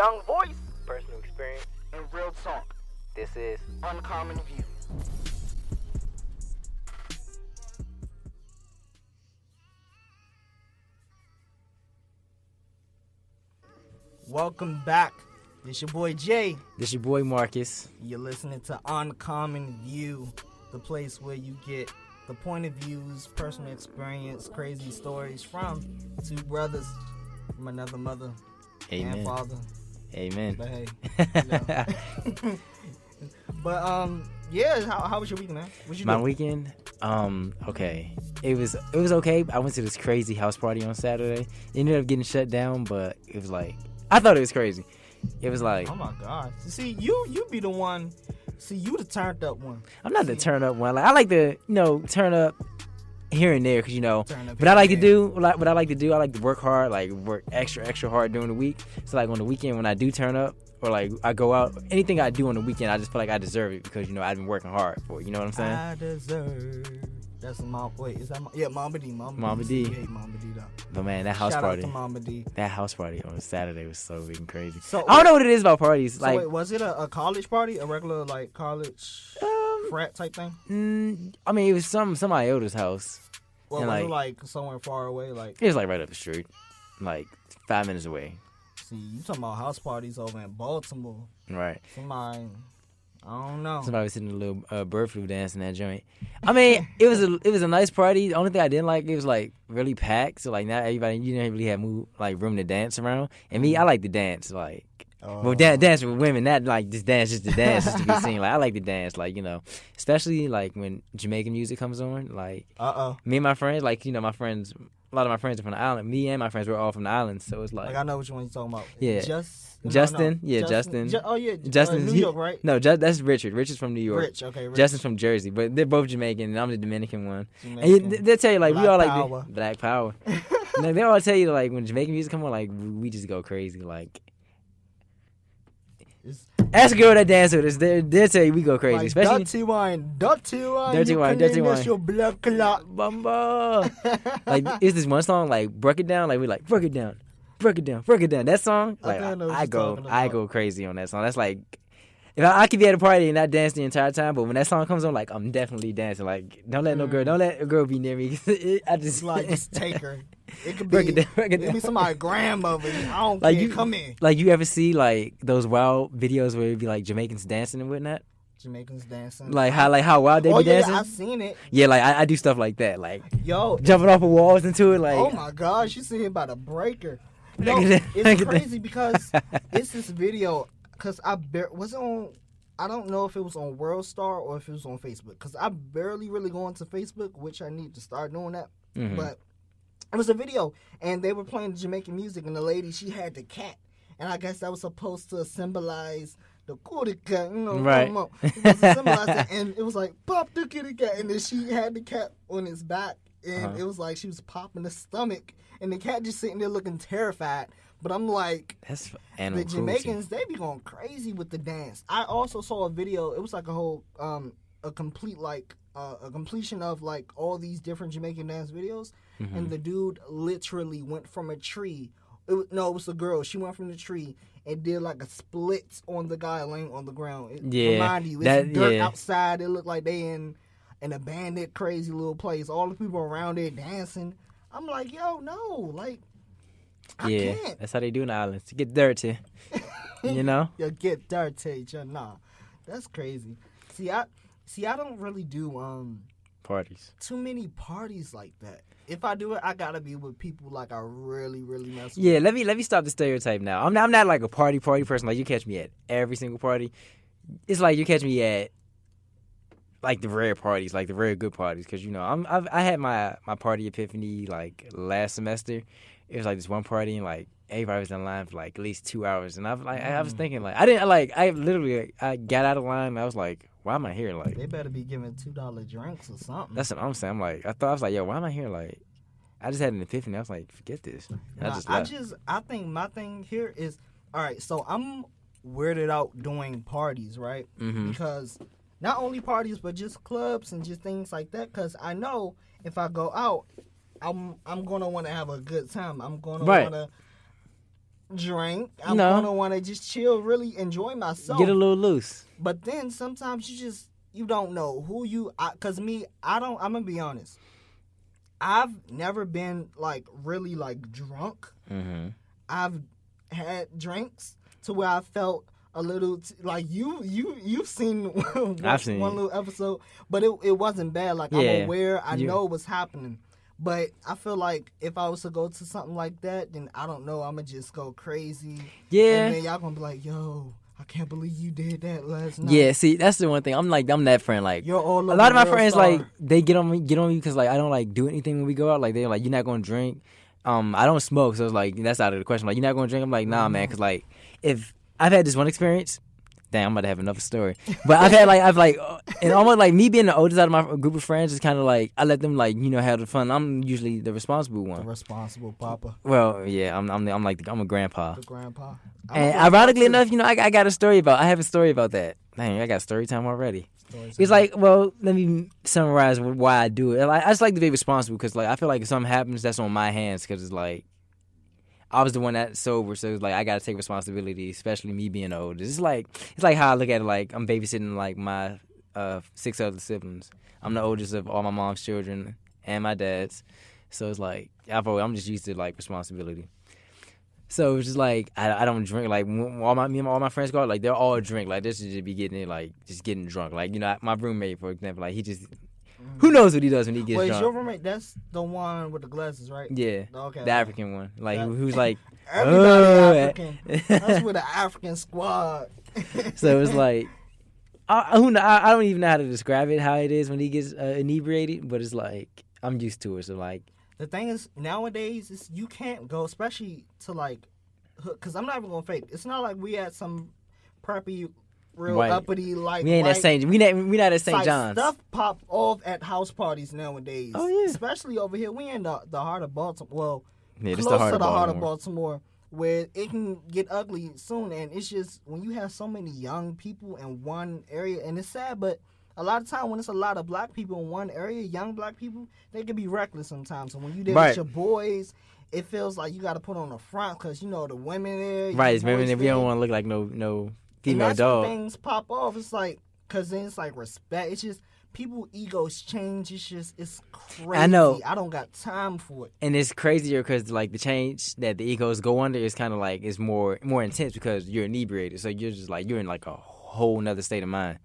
young voice, personal experience, and real talk. This is Uncommon View. Welcome back. This your boy Jay. This your boy Marcus. You're listening to Uncommon View, the place where you get the point of views, personal experience, crazy stories from two brothers from another mother Amen. and father. Amen. But hey, you know. But yeah, how was your weekend, man? What you My do? weekend, okay. It was okay. I went to this crazy house party on Saturday. It ended up getting shut down, but it was like I thought it was crazy. It was like, Oh my gosh. See, you be the one. See, you the turned up one. I'm not the turn up one. Like I like to, turn up here and there, cause Turn up But I like to here. do what I like to do. I like to work hard, like work extra hard during the week. So like on the weekend when I do turn up, or like I go out, anything I do on the weekend, I just feel like I deserve it because I've been working hard for it. You know what I'm saying? I deserve. That's Mom. Wait, is that? Yeah, Mama D. Mama D. You hate Mama D though. But man, that house Shout party, out to Mama D. that house party on Saturday was so freaking crazy. So I don't know what it is about parties. So like, wait, was it a college party, a regular like college frat type thing? I mean, it was somebody else's house. Or and, was like, it like somewhere far away? Like, It was like right up the street, like 5 minutes away. see, you talking about house parties over in Baltimore? Right. Somebody, I don't know. Somebody was sitting a little bird flu dance in that joint. I mean, it was a nice party. The only thing I didn't like, it was like really packed. So like not everybody, you didn't really have room to dance around. And me, I like to dance like. Well, dance with women, not like just dance just to dance just to be seen. Like I like to dance, like especially like when Jamaican music comes on. Like me and my friends, like my friends, a lot of my friends are from the island. Me and my friends were all from the island, so it's like I know which one you're talking about. Yeah. Justin. Justin. Oh yeah, Justin, New York, right? No, that's Richard. Richard's from New York. Rich, okay. Rich. Justin's from Jersey, but they're both Jamaican, and I'm the Dominican one. Jamaican. And they'll tell you like we Black all like power. the Black Power. Like, they all tell you like when Jamaican music come on, like we just go crazy. Like ask a girl that dance with us, they'll tell you we go crazy. Like, Especially dirty wine. Dirty You wine, can dirty name wine. this your blood clot. Bumba. Like it's this one song like break it down. Like we like break it down. That song, I like think I know what I you're go talking I about. go crazy on that song. That's like if I could be at a party and not dance the entire time, but when that song comes on, like I'm definitely dancing. Like don't let a girl be near me. I just Like just take her. It could break be. it down. It could be somebody's grandmother. I don't Like care. you- Come in. Like you ever see like those wild videos where it'd be like Jamaicans dancing and whatnot? Jamaicans dancing. Like how wild they Oh be yeah, dancing? I've seen it. Yeah, like I do stuff like that. Like Yo, jumping off of walls into it. Like oh my gosh, you see him about to break her. No, Look at that. Look it's at that. crazy because it's this video. Because was it on? I don't know if it was on World Star or if it was on Facebook. Because I barely really go into Facebook, which I need to start doing that. Mhm. But it was a video, and they were playing Jamaican music, and the lady, she had the cat, and I guess that was supposed to symbolize the kitty cat, Right. It was to symbolize it, and it was like pop the kitty cat, and then she had the cat on its back, and it was like she was popping the stomach, and the cat just sitting there looking terrified. But I'm like, that's the animal cruelty. Jamaicans, they be going crazy with the dance. I also saw a video. It was like a whole, a complete like a completion of like all these different Jamaican dance videos, and the dude literally went from a tree. It was a girl. She went from the tree and did like a split on the guy laying on the ground. Remind you, it's dirt outside. It looked like they in an abandoned, crazy little place. All the people around there dancing. I'm like, yo, no, like. I can't. That's how they do in the islands. To get dirty, you know. You get dirty, nah. That's crazy. See, I don't really do Parties. too many parties like that. If I do it, I gotta be with people like I really, really mess with. Yeah, let me stop the stereotype now. I'm not like a party person. Like you catch me at every single party. It's like you catch me at like the rare parties, like the rare good parties, because I had my party epiphany like last semester. It was like this one party and like everybody was in line for like at least 2 hours, and I was thinking like I got out of line and I was like, why am I here? Like They better be giving $2 drinks or something. that's what I'm saying. I'm like I was like, yo, why am I here? Like I just had an epiphany. I was like, forget this. And I just left. I think my thing here is, all right, so I'm weirded out doing parties, right? Mhm. Because not only parties, but just clubs and just things like that. Because I know if I go out, I'm gonna want to have a good time. I'm gonna Right. want to drink. I'm No. gonna want to just chill, really enjoy myself. Get a little loose. But then sometimes you don't know who you. Cause me, I'm gonna be honest. I've never been like really like drunk. Mm-hmm. I've had drinks to where I felt a little like you've seen I've seen one it. little episode, but it wasn't bad. Like Yeah. I'm aware, I You- know what's happening. But I feel like if I was to go to something like that, then I don't know, I'm gonna just go crazy. Yeah. And then y'all gonna be like, yo, I can't believe you did that last night. Yeah, see, that's the one thing. I'm that friend. Like, You're all a over lot of my World friends, Star. like, they get on me because, like, I don't, like, do anything when we go out. Like, they're like, you're not going to drink. I don't smoke, so it's like, that's out of the question. Like, you're not going to drink? I'm like, nah, man, because, like, if I've had this one experience, damn, I'm about to have another story. But and almost, like, me being the oldest out of my group of friends is kind of, like, I let them, like, have the fun. I'm usually the responsible The one. responsible papa, Well, yeah, I'm a grandpa. the grandpa. And ironically enough, I got a story I have a story about that. Dang, I got story time already. It's like, well, let me summarize why I do it. I just like to be responsible because, like, I feel like if something happens, that's on my hands because it's like, I was the one that's sober, so it's like I got to take responsibility, especially me being the oldest. It's like how I look at it, like I'm babysitting like my 6 other siblings. I'm the oldest of all my mom's children and my dad's, so it's like I'm just used to like responsibility. So it's just like I don't drink. Like when all my friends go out, like they're all drink. Like this is just be getting it, like just getting drunk. Like my roommate, for example, like he just who knows what he does when he gets Wait, drunk. your roommate? That's the one with the glasses, right? Yeah, Okay. the African one, like That- who's like Everybody African. That's with the African squad. So it's like I don't even know how to describe it, how it is when he gets inebriated, but it's like I'm used to it. So like The thing is, nowadays, you can't go, especially to like, because I'm not even gonna fake. It's not like we at some preppy, real Right. uppity like. we ain't at white St. We not at St. site. John's. Stuff pop off at house parties nowadays. Oh, yeah. Especially over here, we in the heart of Baltimore. Well, Yeah, this close the heart to of the heart of Baltimore. Baltimore, where it can get ugly soon. And it's just when you have so many young people in one area, and it's sad, but a lot of time when it's a lot of black people in one area, young black people, they can be reckless sometimes. So when you there Right. with your boys, it feels like you got to put on the front because the women there. Right, your it's women. boys We don't there. want to look like no And female that's dog. when things pop off. It's like, because then it's like respect. It's just people egos change. It's crazy. I know. I don't got time for it. And it's crazier because like the change that the egos go under is kind of like it's more intense because you're inebriated. So you're just like you're in like a whole nother state of mind.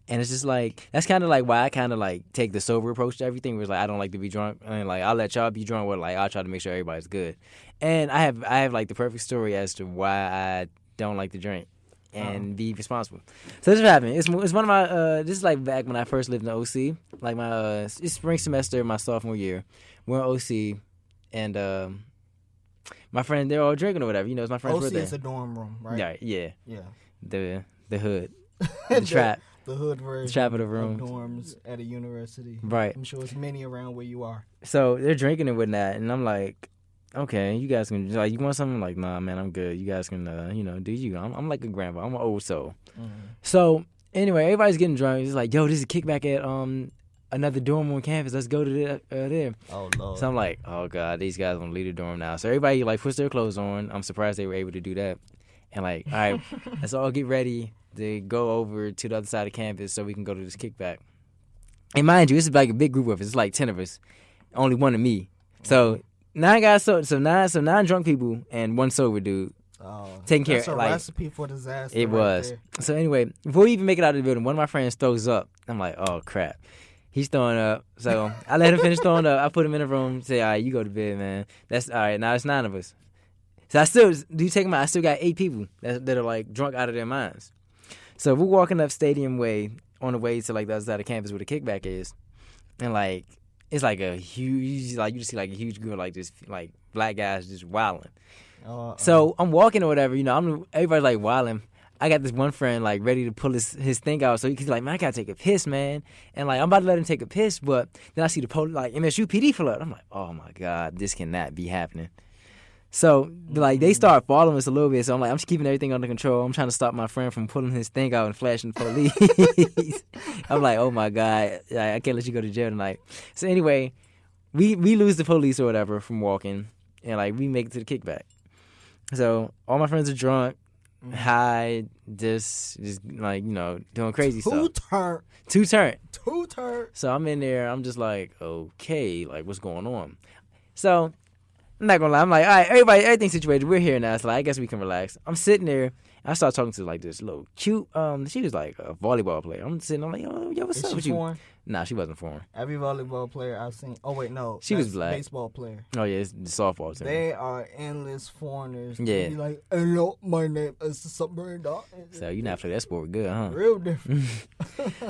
And it's just like that's kind of like why I kind of like take the sober approach to everything. Where it's like I don't like to be drunk. I mean, like I'll let y'all be drunk, but like I'll try to make sure everybody's good. And I have like the perfect story as to why I don't like to drink and be responsible. So this is what happened. It's one of my this is like back when I first lived in the OC, like my it's spring semester my sophomore year. We're in OC, and my friend they're all drinking or whatever. It's my friend's OC birthday. is a dorm room, right? Yeah, yeah, Yeah. the hood, the trap. The hood version trap of the room. dorms at a university. Right. I'm sure it's many around where you are. So they're drinking and whatnot, and I'm like, okay, you guys can like, you want something? Like, nah, man, I'm good. You guys can, do you? I'm like a grandpa. I'm an old soul. Mm-hmm. So anyway, everybody's getting drunk. It's like, yo, this is a kickback at another dorm on campus. Let's go to there. Oh Lord. So I'm like, oh god, these guys want to leave the dorm now. So everybody like puts their clothes on. I'm surprised they were able to do that. And like, all right, let's all get ready to go over to the other side of campus so we can go to this kickback. And mind you, this is like a big group of us. It's like 10 of us, only one of me. So 9 guys, so nine drunk people and one sober dude. Oh, taking care that's a like recipe for disaster. it right was. there. So anyway, before we even make it out of the building, one of my friends throws up. I'm like, oh crap. He's throwing up. So I let him finish throwing up. I put him in a room, say, all right, you go to bed, man. That's all right, now it's 9 of us. So I still got 8 people that are like drunk out of their minds. So we're walking up Stadium Way on the way to like the other side of campus where the kickback is. And like it's like a huge, like you just see like a huge group of like just like black guys just wilding. So I'm walking or whatever, everybody's like wilding. I got this one friend like ready to pull his thing out, so he's like, man, I gotta take a piss, man. And like I'm about to let him take a piss, but then I see the police, like MSU PD pull up. I'm like, oh my god, this cannot be happening. So like they start following us a little bit, so I'm like, I'm just keeping everything under control. I'm trying to stop my friend from pulling his thing out and flashing the police. I'm like, oh my god, I can't let you go to jail tonight. So anyway, we lose the police or whatever from walking, and like we make it to the kickback. So all my friends are drunk, high, just like, doing crazy stuff. Two turn. So I'm in there. I'm just like, okay, like what's going on? So I'm not gonna lie. I'm like, all right, everything's situated. We're here now. So like, I guess we can relax. I'm sitting there. I start talking to like this little cute. She was like a volleyball player. I'm sitting. I'm like, oh, yo, what's up with you? Foreign? Nah, she wasn't foreign. Every volleyball player I've seen. Oh wait, no, she was black. Baseball player. Oh yeah, it's the softball team. They are endless foreigners. Yeah. They be like, hello, my name is something. So you not play that sport good, huh? Real different.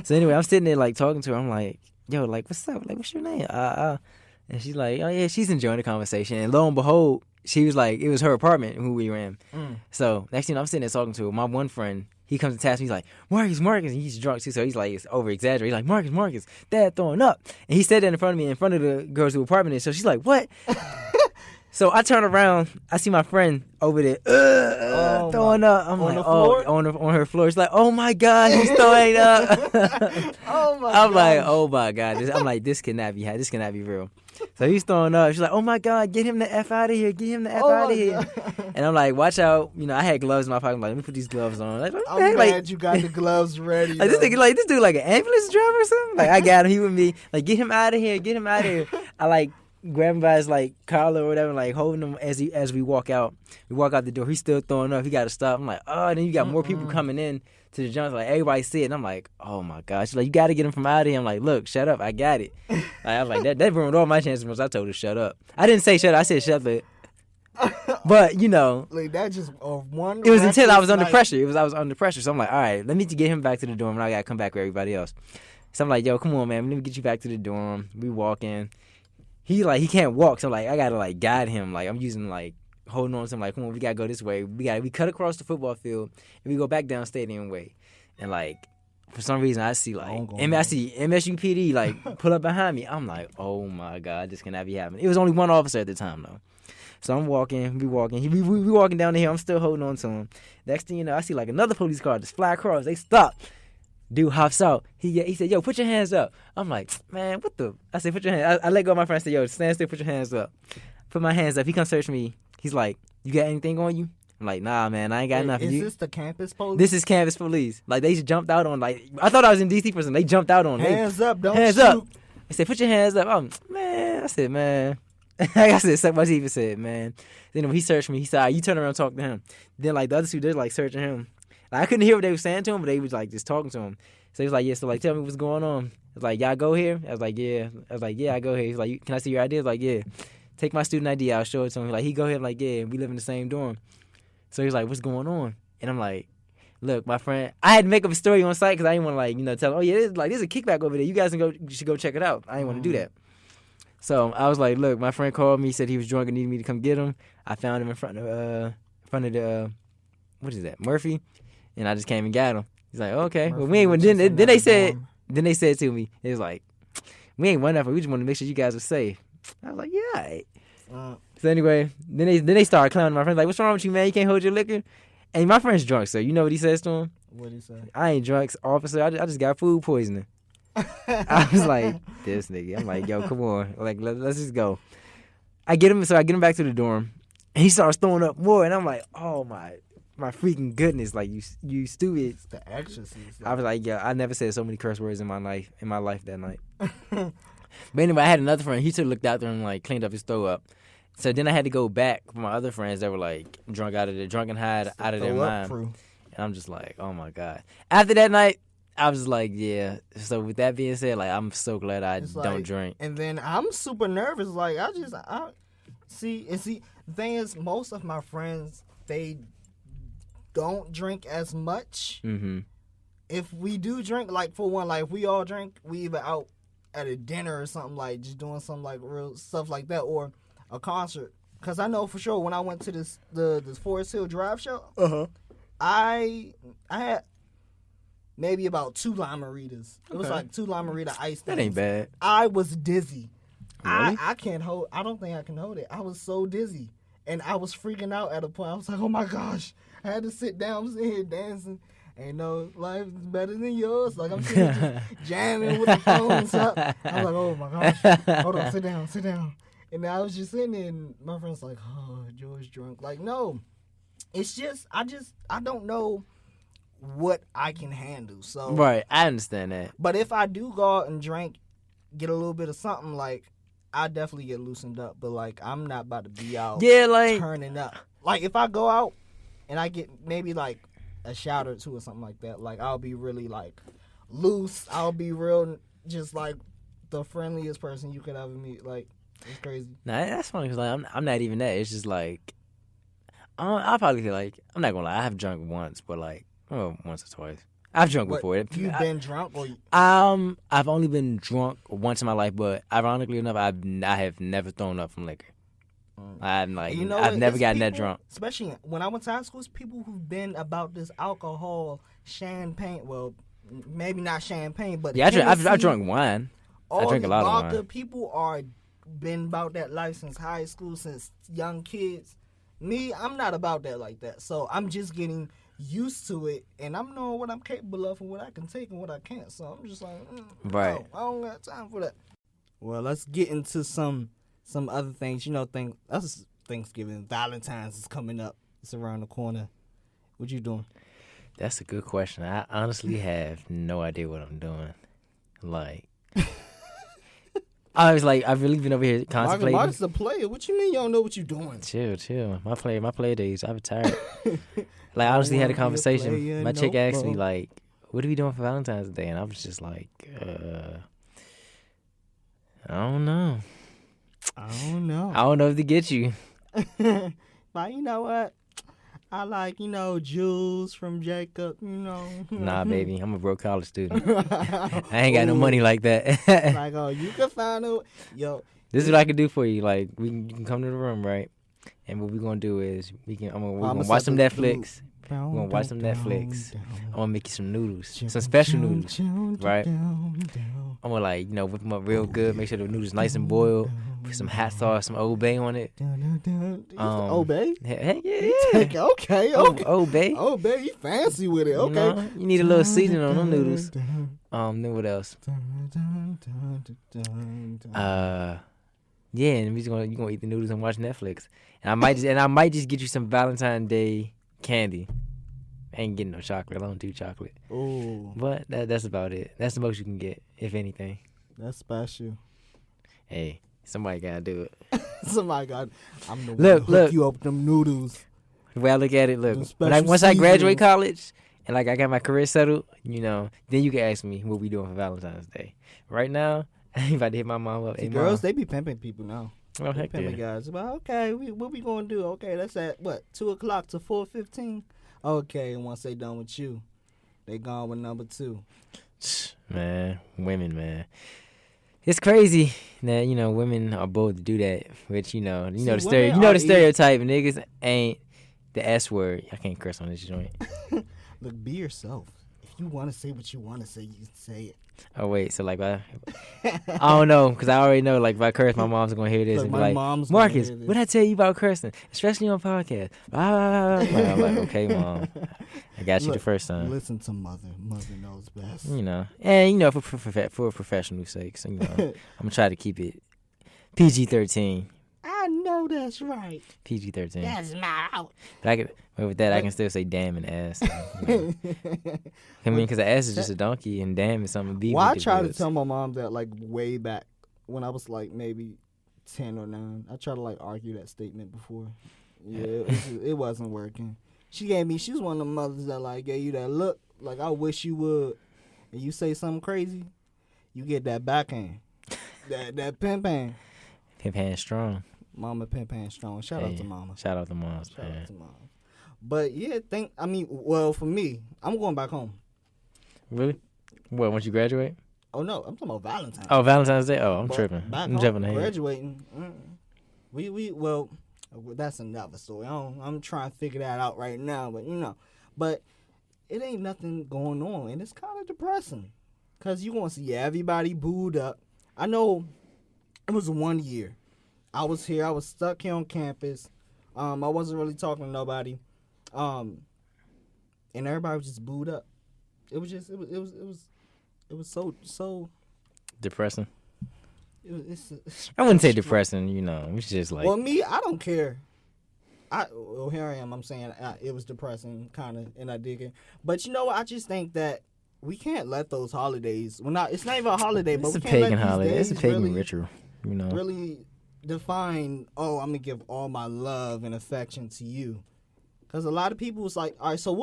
So anyway, I'm sitting there like talking to her. I'm like, yo, like what's up? Like what's your name? And she's like, oh yeah, she's enjoying the conversation. And lo and behold, she was like, it was her apartment who we were in. So next thing I'm sitting there talking to her. My one friend, he comes to task me. He's like, Marcus, and he's drunk too. So he's like, it's over exaggerated. He's like, Marcus, Dad throwing up. And he said that in front of me, in front of the girls who apartment is. So she's like, what? So I turn around, I see my friend over there throwing up. I'm like, on her floor. She's like, oh my God, he's throwing up. I'm like, oh my God. I'm like, this cannot be real. So he's throwing up. She's like, oh my God, get him the F out of here. Get him the F out of here. And I'm like, watch out. I had gloves in my pocket. I'm like, let me put these gloves on. Like, I'm glad you got the gloves ready. Like, this dude like an ambulance driver or something. Like, I got him. He with me. Like, get him out of here. Get him out of here. I like grab him by his like collar or whatever, like holding him as we walk out. We walk out the door. He's still throwing up. He got to stop. I'm like, oh. And then you got more people coming in to the jumps. Like everybody see it. And I'm like, oh my gosh. She's like, you got to get him from out of here. I'm like, look, shut up. I got it. Like, I was like, that ruined all my chances once I told her to shut up. I didn't say shut up. I said shut up. But like that just one. It was until I was under pressure. I was under pressure. So I'm like, all right, let me get him back to the dorm, and I gotta come back with everybody else. So I'm like, yo, come on, man, let me get you back to the dorm. We walk in. He can't walk, so like I gotta like guide him. Like I'm using like holding on to him. Like, come on, we gotta go this way. We cut across the football field and we go back down Stadium Way. And like for some reason I see like MSUPD like pull up behind me. I'm like, oh my God, this cannot be happening. It was only one officer at the time though. So I'm walking, we walking down the hill. I'm still holding on to him. Next thing you know, I see like another police car just fly across. They stop. Dude hops out. He said, yo, put your hands up. I'm like, man, what the? I said, put your hands. I let go of my friend. I said, yo, stand still, put your hands up. Put my hands up. He comes search me. He's like, you got anything on you? I'm like, nah, man, I ain't got nothing. Is this the campus police? This is campus police. Like, they just jumped out on, like, I thought I was in D.C. prison. They jumped out on. Hands up, don't hands shoot. Up. They said, put your hands up. I said, man. I said, suck my teeth and said, man. Then when he searched me, he said, all right, you turn around and talk to him. Then, like, the other two, they're, like, searching him. Like, I couldn't hear what they were saying to him, but they was, like, just talking to him. So he was like, yeah, so, like, tell me what's going on. I was like, y'all go here? I was like, yeah. I go here. He's like, can I see your ID? I was like, yeah. Take my student ID. I'll show it to him. Like, he go here. I'm like, yeah, we live in the same dorm. So he's like, what's going on? And I'm like, look, my friend, I had to make up a story on site because I didn't want to, like, tell him, oh, yeah, there's a kickback over there. You guys should go check it out. I didn't want to do that. So I was like, look, my friend called me, said he was drunk and needed me to come get him. I found him in front of the, what is that, Murphy? And I just came and got him. He's like, okay. Murphy, well, we ain't, then they said to me, it was like, we ain't won that, we just want to make sure you guys are safe. I was like, yeah, all right. So anyway, then they started clowning my friend, like, what's wrong with you, man? You can't hold your liquor? And my friend's drunk, so you know what he says to him? What'd he say? I ain't drunk, officer. I just got food poisoning. I was like, this nigga. I'm like, yo, come on. Like, let's just go. I get him back to the dorm, and he starts throwing up more, and I'm like, oh my freaking goodness, like you stupid. It's the exorcist. I was like, yeah, I never said so many curse words in my life that night. But anyway, I had another friend. He took looked out there and like cleaned up his throw up. So then I had to go back for my other friends that were like drunk out of their mind. And I'm just like, oh my God. After that night, I was like, yeah. So with that being said, like I'm so glad I don't drink. And then I'm super nervous. Like I see. The thing is, most of my friends, they don't drink as much. Mm-hmm. If we do drink, like for one, like if we all drink, we either out at a dinner or something, like just doing some like real stuff like that, or a concert. Because I know for sure when I went to this Forest Hill Drive show, I had maybe about 2 Lime-A-Ritas. It was like 2 Lime-A-Rita ice. That ain't bad. I was dizzy. Really? I don't think I can hold it. I was so dizzy. And I was freaking out at a point. I was like, oh my gosh. I had to sit down, I'm sitting here dancing. Ain't no life is better than yours. Like I'm sitting just jamming with the phones up. I was like, oh my gosh. Hold on, sit down. And I was just sitting there and my friend's like, oh, George drunk. Like, no. it's just I don't know what I can handle. So Right, I understand that. But if I do go out and drink, get a little bit of something, like I definitely get loosened up. But like I'm not about to be out Yeah, like turning up. Like if I go out and I get maybe like a shot or two or something like that, like I'll be really like loose. I'll be real, just like the friendliest person you could ever meet. Like it's crazy. nah, that's funny because like I'm not even that. It's just like I'll probably feel like I'm not gonna lie. I have drunk once, but like once or twice. I've drunk But before. you've been drunk or I've only been drunk once in my life, but ironically enough, I have never thrown up from liquor. I'm like, you know, I've never it's gotten that people, drunk. Especially when I went to high school, it's people who've been about this alcohol, champagne. Well, maybe not champagne, but Yeah, I've Hennessy, drunk wine. I drink a lot of vodka. wine. People are been about that life since high school, since young kids. Me, I'm not about that like that. So I'm just getting used to it, and I'm knowing what I'm capable of and what I can take and what I can't. So I'm just like, Right. no, I don't got time for that. Well, let's get into some other things. You know, that's Thanksgiving. Valentine's is coming up. It's around the corner. What you doing? That's a good question. I honestly have no idea what I'm doing. Like, I was like, I've really been over here contemplating. Marcus a player. What you mean you don't know what you doing? Chill. My play days, I've retired. Like, I honestly had a conversation. My chick asked me, like, what are we doing for Valentine's Day? And I was just like, I don't know. I don't know. I don't know if to get you. But you know what? I like, Jules from Jacob, Nah, baby, I'm a broke college student. I ain't got no money like that. Like, oh, you can find out. Yo. This is what I can do for you. Like, you can come to the room, right? And what we're gonna do is we're gonna watch some Netflix. We're gonna watch some Netflix. I'm gonna make you some noodles, some special noodles, right? I'm gonna like, whip them up real good. Make sure the noodles nice and boiled. Put some hot sauce, some Old Bay on it. Old Bay? Heck yeah. Okay. Old Bay. Old Bay, you fancy with it. Okay. You need a little seasoning on them noodles. Then what else? Yeah, and you gonna eat the noodles and watch Netflix. And I might just get you some Valentine's Day candy. I ain't getting no chocolate. I don't do chocolate. Oh. But that's about it. That's the most you can get, if anything. That's special. Hey, somebody gotta do it. Somebody got. I'm the one to hook you up with them noodles. The way I look at it, look. Them Once I graduate seasonings. college and like I got my career settled, then you can ask me what we doing for Valentine's Day. Right now, I ain't about to hit my mom up. See, Hey, girls, Mom. they be pimping people now. Oh, They heck pimping yeah. guys. But okay, what we gonna do? Okay, that's at what 2:00 to 4:15. Okay, and once they done with you, they gone with number 2. Man, women, man. It's crazy that women are bold to do that, which See, the women the stereotype. Niggas ain't the S word. I can't curse on this joint. Look, be yourself. If you want to say what you want to say, you can say it. Oh wait, so like I don't know, because I already know like if I curse, my mom's gonna hear this Look, and be my like, mom's gonna Marcus, hear this. what I tell you about cursing, especially on podcast? I'm like, okay, mom, I got you the Look, first time. Listen to mother. Mother knows best. And for professional sakes, I'm gonna try to keep it PG-13. I know that's right. PG-13. That's my. But with that, I can still say damn and ass. I mean, because the ass is just a donkey, and damn is something to be. Well, I with the tried to goods. tell my mom that like way back when I was like maybe 10 or 9. I tried to like argue that statement before. Yeah, it wasn't working. She was one of the mothers that like gave you that look, like I wish you would, and you say something crazy, you get that backhand, that pimp hand. Pimp hand strong. Mama pimp hand strong. Shout out to mama. Shout out to moms, Shout man. out to mama. But yeah, well, for me, I'm going back home. Really? What, once you graduate? Oh no, I'm talking about Valentine's. Oh, Valentine's Day? Oh, I'm But tripping. back I'm home, jumping ahead. graduating. Well, that's another story. I'm trying to figure that out right now, but it ain't nothing going on, and it's kind of depressing, cause you gonna see everybody booed up. I know it was 1 year. I was here. I was stuck here on campus. I wasn't really talking to nobody, and everybody was just booed up. It was so. Depressing. It's I wouldn't say depressing, it's just like. Well, me, I don't care. well, here I am. I'm saying it was depressing, kind of, and I dig it. But you know what? I just think that we can't let those holidays. It's not even a holiday, but It's we a can't let pagan these holiday. It's a days pagan really, ritual. You know. really define. Oh, I'm gonna give all my love and affection to you, because a lot of people was like, all right. So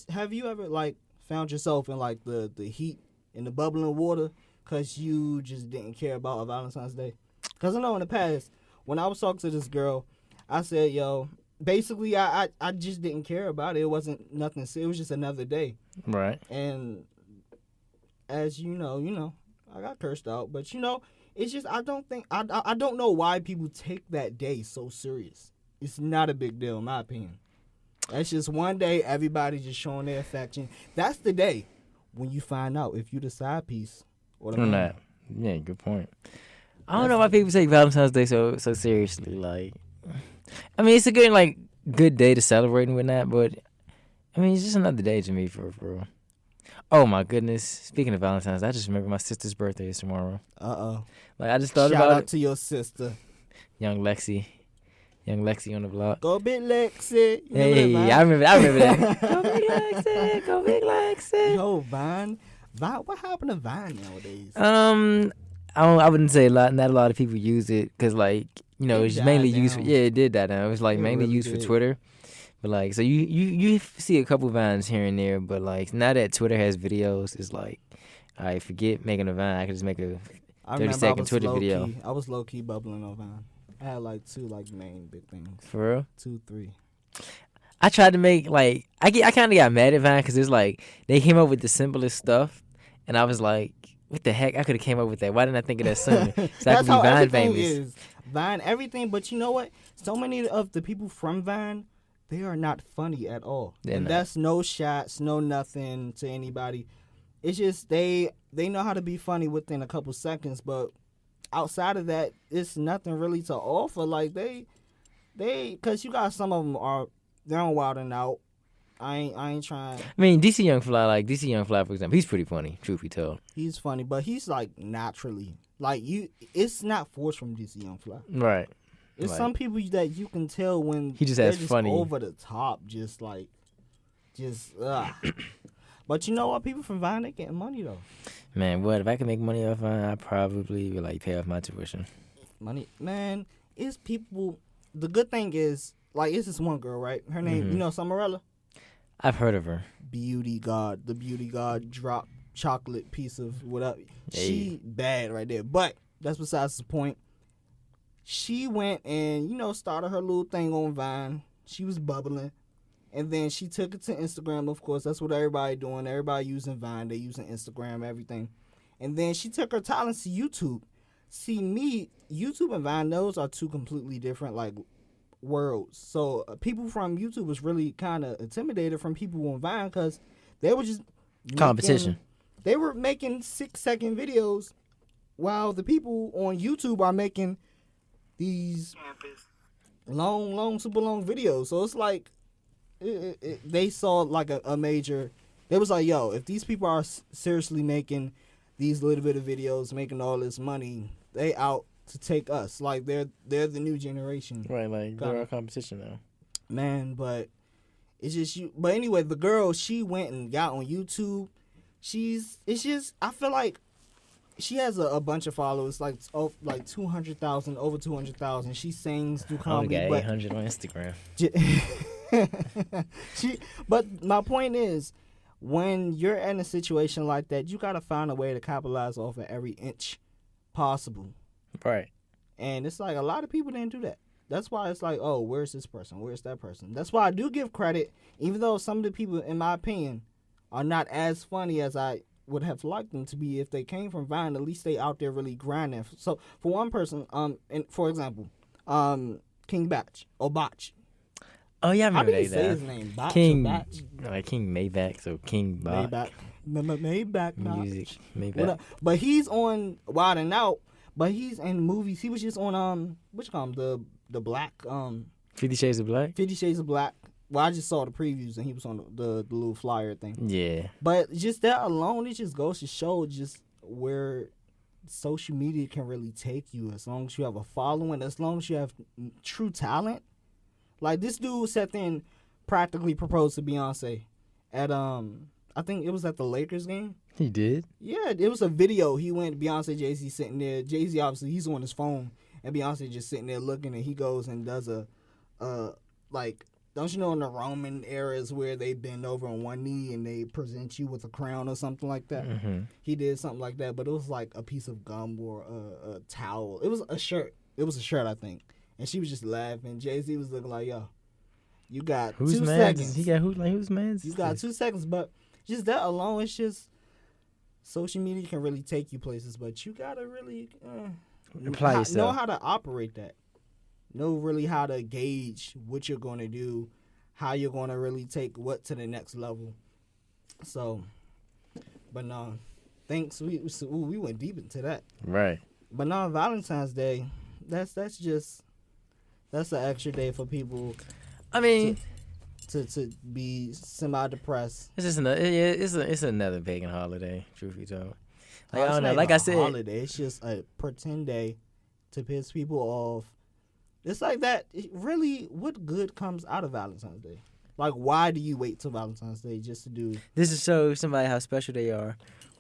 have you ever like found yourself in like the heat and the bubbling water because you just didn't care about a Valentine's Day? Because I know in the past when I was talking to this girl, I said, yo, basically I just didn't care about it. It wasn't nothing. It was just another day. Right. And as you know, I got cursed out. But it's just I don't know why people take that day so serious. It's not a big deal in my opinion. That's just one day everybody just showing their affection. That's the day when you find out if you the side piece or the Or man. not. Yeah, good point. I don't know why people take Valentine's Day so seriously. Like, I mean, it's a good day to celebrate and whatnot, but I mean, it's just another day to me for real. Oh my goodness! Speaking of Valentine's, I just remember my sister's birthday is tomorrow. Like I just thought Shout about out it. to your sister. Young Lexi on the block. Go big Lexi. You Hey, remember that, I Vine? remember that. Go big Lexi, go big Lexi. Yo, Vine, what happened to Vine nowadays? I wouldn't say a lot. Not a lot of people use it because, like, It it's died mainly used. down. Yeah, it did that. Now it was like It mainly really used did. for Twitter. But like, so you see a couple vines here and there. But like, now that Twitter has videos, it's like, I forget making a vine. I can just make a I 30 remember second I was Twitter video. low-key- I was low key bubbling on Vine. I had like two main big things. For real. 2, 3. I tried to make like I kind of got mad at Vine because it's like they came up with the simplest stuff, and I was like, what the heck? I could have came up with that. Why didn't I think of that sooner? So I That's could be how Vine everything famous. is. Vine, everything. But you know what? So many of the people from Vine, they are not funny at all. They're And not. that's no shots, no nothing to anybody. It's just they know how to be funny within a couple seconds, but outside of that, it's nothing really to offer. Like they, because you got some of them they're on Wild and Out. I ain't trying. I mean, DC Young Fly, for example, he's pretty funny. Truth be told. He's funny, but he's like naturally like you. It's not forced from DC Young Fly. Right. It's Like, some people that you can tell when He just they're has funny- over the top, just ugh. But you know what? People from Vine, they getting money though. Man, what if I could make money off Vine? I probably would like pay off my tuition. Money, man. It's people. The good thing is, like, it's this one girl, right? Her name, Mhm. you know, Summerella. I've heard of her. The beauty god drop chocolate piece of whatever. Hey. She bad right there. But that's besides the point. She went and, started her little thing on Vine. She was bubbling. And then she took it to Instagram, of course. That's what everybody doing. Everybody using Vine. They using Instagram, everything. And then she took her talents to YouTube. See, YouTube and Vine, those are two completely different, like, worlds. So people from YouTube was really kind of intimidated from people on Vine because they were just Competition. They were making 6-second videos while the people on YouTube are making these long, super long videos. So it's like they saw like a major. They was like, yo, if these people are seriously making these little bit of videos, making all this money, they out to take us. Like they're the new generation. Right, like they're our competition now. Man, but it's just you. But anyway, the girl, she went and got on YouTube. I feel like she has a bunch of followers, like 200,000, over 200,000. She sings, do I only comedy, got but 800 on Instagram. But my point is, when you're in a situation like that, you gotta find a way to capitalize off of every inch possible. Right. And it's like a lot of people didn't do that. That's why it's like, oh, where's this person? Where's that person? That's why I do give credit, even though some of the people, in my opinion, are not as funny as I would have liked them to be if they came from Vine. At least they out there really grinding. So for one person, and for example, King Batch or Botch. Oh yeah, I How remember do you that. say his name? Botch King, or Batch? like King Maybach, so King Bach. Maybach Music, Botch. Maybach. But he's on Wild and Out. But he's in movies. He was just on the Black 50 Shades of Black. 50 Shades of Black. Well, I just saw the previews and he was on the little flyer thing. Yeah. But just that alone, it just goes to show just where social media can really take you. As long as you have a following, as long as you have true talent, Like this dude sat there and practically proposed to Beyonce at I think it was at the Lakers game. He did? Yeah, it was a video. He went, Beyonce, Jay-Z sitting there. Jay-Z obviously he's on his phone, and Beyonce just sitting there looking, and he goes and does a like, don't you know in the Roman eras where they bend over on one knee and they present you with a crown or something like that? Mm-hmm. He did something like that, but it was like a piece of gum or a towel. It was a shirt. It was a shirt, I think. And she was just laughing. Jay-Z was looking like, yo, you got Who's 2 mans? seconds. He got who's man's? You got 2 seconds, but just that alone, it's just social media can really take you places, but you gotta really Apply yourself. know how to operate that. Know really how to gauge what you're going to do, how you're going to really take what to the next level. So, but no, thanks. We went deep into that. Right. But no, Valentine's Day, that's an extra day for people. I mean, to be semi-depressed. it's just another. It's another pagan holiday. Truth be told, like I It's don't know. not Like even I a said, holiday. It's just a pretend day to piss people off. It's like that. Really, what good comes out of Valentine's Day? Like, why do you wait till Valentine's Day just to do? this is show somebody how special they are.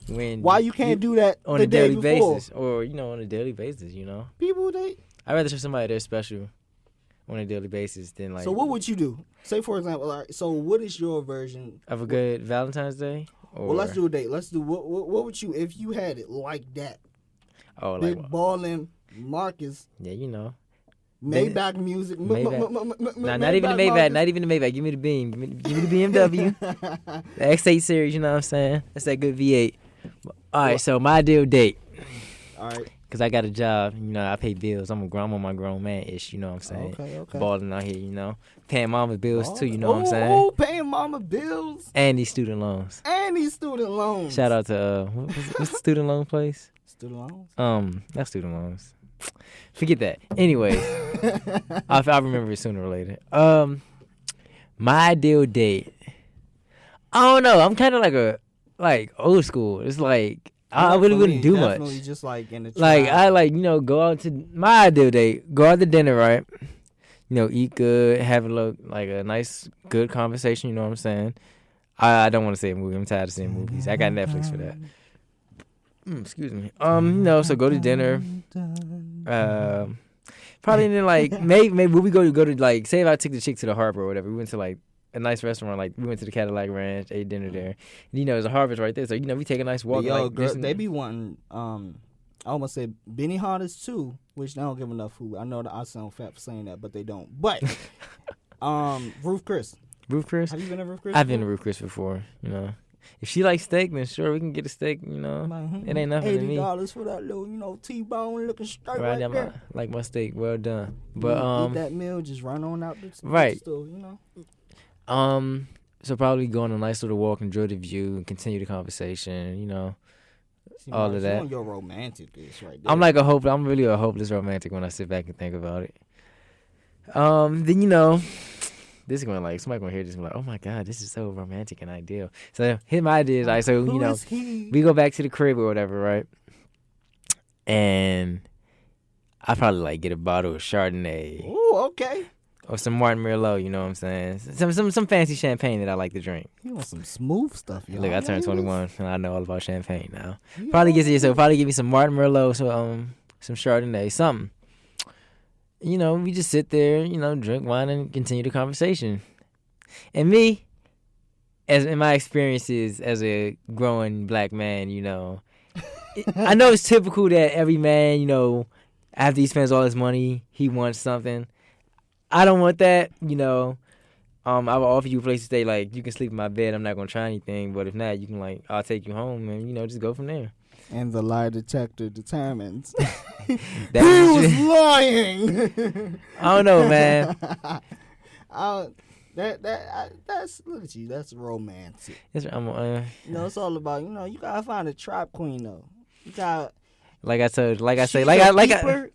When Why you can't do that on the a daily day before? basis, or on a daily basis, People, they. I'd rather show somebody they're special on a daily basis than like. So what would you do? Say for example, all right, so what is your version of a good Valentine's Day? Or, Well, let's do a date. Let's do what would you if you had it like that? Oh, like Big ballin' Marcus. yeah, Maybach music. Nah, not even the Maybach. Not even the Maybach. Give me the Beam. Give me the BMW. The X8 series. You know what I'm saying? That's that good V8. All right. So my ideal date. All right. Cause I got a job. I pay bills. I'm on my grown man ish. You know what I'm saying? Okay. Balling out here. Paying mama bills too. You know what I'm saying? Oh, paying mama bills. And these student loans. Shout out to what's the student loan place? Student loans. Not student loans. Forget that. Anyway, I'll remember it sooner or later. My ideal date. I don't know. I'm kind of like old school. It's like I really wouldn't do much. Definitely just like in the like I go out to my ideal date. Go out to dinner, right? Eat good, have a nice good conversation. You know what I'm saying? I don't want to say a movie. I'm tired of seeing movies. I got Netflix for that. Excuse me. So go to dinner. Probably then maybe we go to say if I took the chick to the harbor or whatever. We went to a nice restaurant. We went to the Cadillac Ranch, ate dinner there. And, there's a harvest right there. So we take a nice walk. Yo, girl, they be wanting. I almost said Benihana's too, which they don't give enough food. I know that I sound fat for saying that, but they don't. But Ruth Chris. Ruth Chris. Have you been to Ruth Chris? I've been to Ruth Chris before. If she likes steak, then sure we can get a steak. It ain't nothing to me. $80 for that little, T-bone looking straight right there. Like my steak, well done. But eat that meal, just run on out the right. store, So probably go on a nice little walk, enjoy the view, and continue the conversation. All of that. Your romantic-ish right there. I'm really a hopeless romantic when I sit back and think about it. Then this is going somebody gonna hear this and be like, oh my God, this is so romantic and ideal. So here's my ideas. All right, so we go back to the crib or whatever, right? And I probably get a bottle of Chardonnay. Ooh, okay. Or some Martin Merlot, you know what I'm saying? Some fancy champagne that I like to drink. You want some smooth stuff, y'all. Look, I turned 21 and I know all about champagne now. Probably give me some Martin Merlot, some Chardonnay, something. We just sit there, drink wine and continue the conversation. And me, as in my experiences as a growing black man, I know it's typical that every man, after he spends all his money, he wants something. I don't want that, I will offer you a place to stay. You can sleep in my bed. I'm not gonna try anything, but if not, you can I'll take you home and just go from there. And the lie detector determines he was lying. I don't know, man. That's look at you. That's romantic. It's all about you gotta find a trap queen though. You got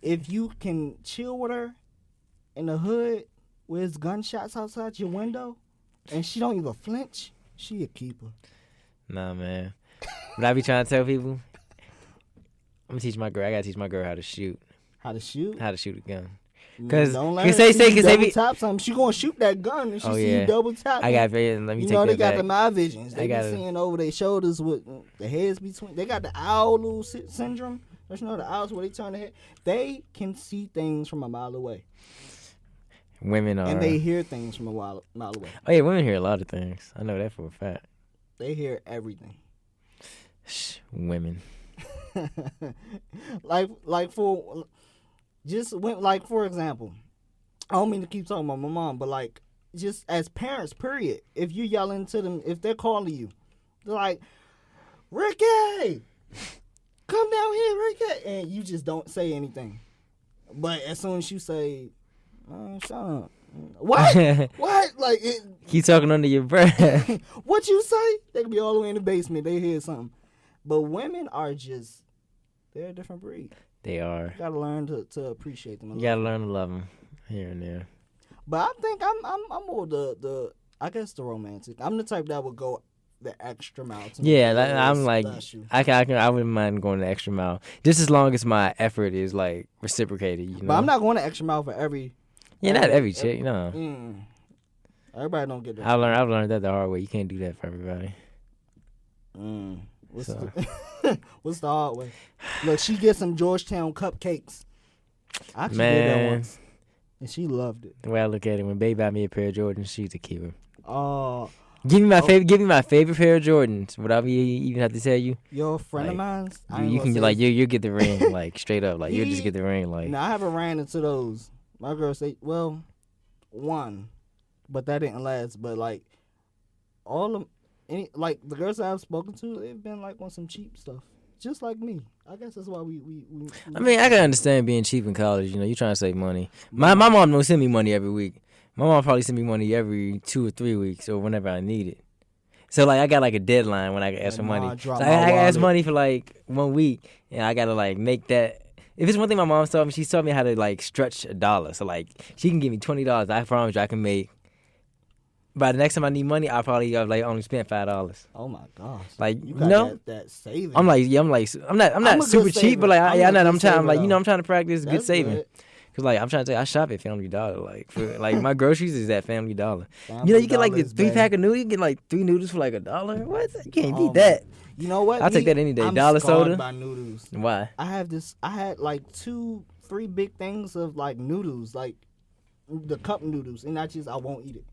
if you can chill with her in the hood where there's gunshots outside your window, and she don't even flinch, she a keeper. Nah, man. But I be trying to tell people, I gotta teach my girl how to shoot. How to shoot? How to shoot a gun. Cause Don't let can her say see you cause they double be. tap something. She gonna shoot that gun and she Oh, see yeah. you double tap. I got. Let me You take know they that got back. the my visions. They I be gotta- seeing over their shoulders with the heads between. They got the owl syndrome. Don't you know the owls where they turn their head? They can see things from a mile away, Women are. and they hear things from a mile away. Oh yeah, women hear a lot of things. I know that for a fact. They hear everything. Shh, women. like for just when, like for example, I don't mean to keep talking about my mom, but like just as parents, period. If you yelling to them, if they're calling you, they're like, Ricky, come down here, Ricky, and you just don't say anything. But as soon as you say, shut up. What? What? Like it, Keep talking under your breath. what you say? They could be all the way in the basement. They hear something. But women are just, they're a different breed. They are. You gotta learn to appreciate them. You gotta learn to love them here and there. But I think I'm more the I guess the romantic. I'm the type that would go the extra mile. To Yeah, make it I'm like, special. I wouldn't mind going the extra mile, just as long as my effort is like reciprocated. You know. But I'm not going the extra mile for every. Yeah, not every chick. No. Everybody don't get that. I've learned that the hard way. You can't do that for everybody. What's, So. what's the hard way? Look, she get some Georgetown cupcakes. I actually did that Man, once, and she loved it. the way I look at it, when Babe bought me a pair of Jordans, she's a keeper. Oh, Give me my favorite. Give me my favorite pair of Jordans. Would I be even have to tell you? you're a friend of Like, mine. You can like you get the ring like straight up like you just get the ring like. No, I haven't ran into those. My girl say, well, one, but that didn't last. But like, all of like the girls that I've spoken to, they've been like on some cheap stuff, just like me. I guess that's why we I mean, I can understand being cheap in college. You know, you trying to save money. My mom don't send me money every week. My mom probably send me money every 2 or 3 weeks or whenever I need it. So like, I got like a deadline when I can ask for Like, money. Ma, So drop I my ask wallet. money for like 1 week, and I gotta like make that. If it's one thing my mom taught me, she taught me how to like stretch $1. So like, she can give me $20. I promise you, I can make. By the next time I need money, I probably like only spent $5. Oh my gosh! Like, you you got know? that saving. I'm not a super good cheap, but saver. like I'm yeah, a good I'm trying saver, like though. I'm trying to practice good That's saving. good. Cause like I'm trying to tell you, I shop at Family Dollar. Like for like my groceries is at Family Dollar. Family You know, you get like the Dollars, 3-pack babe. of noodles. You get like 3 noodles for like $1. What? You can't Oh, beat that. You know what? I'll take that any day. I'm Dollar scarred soda? by noodles. Why? I had like 2-3 big things of like noodles, like the cup noodles, and I won't eat it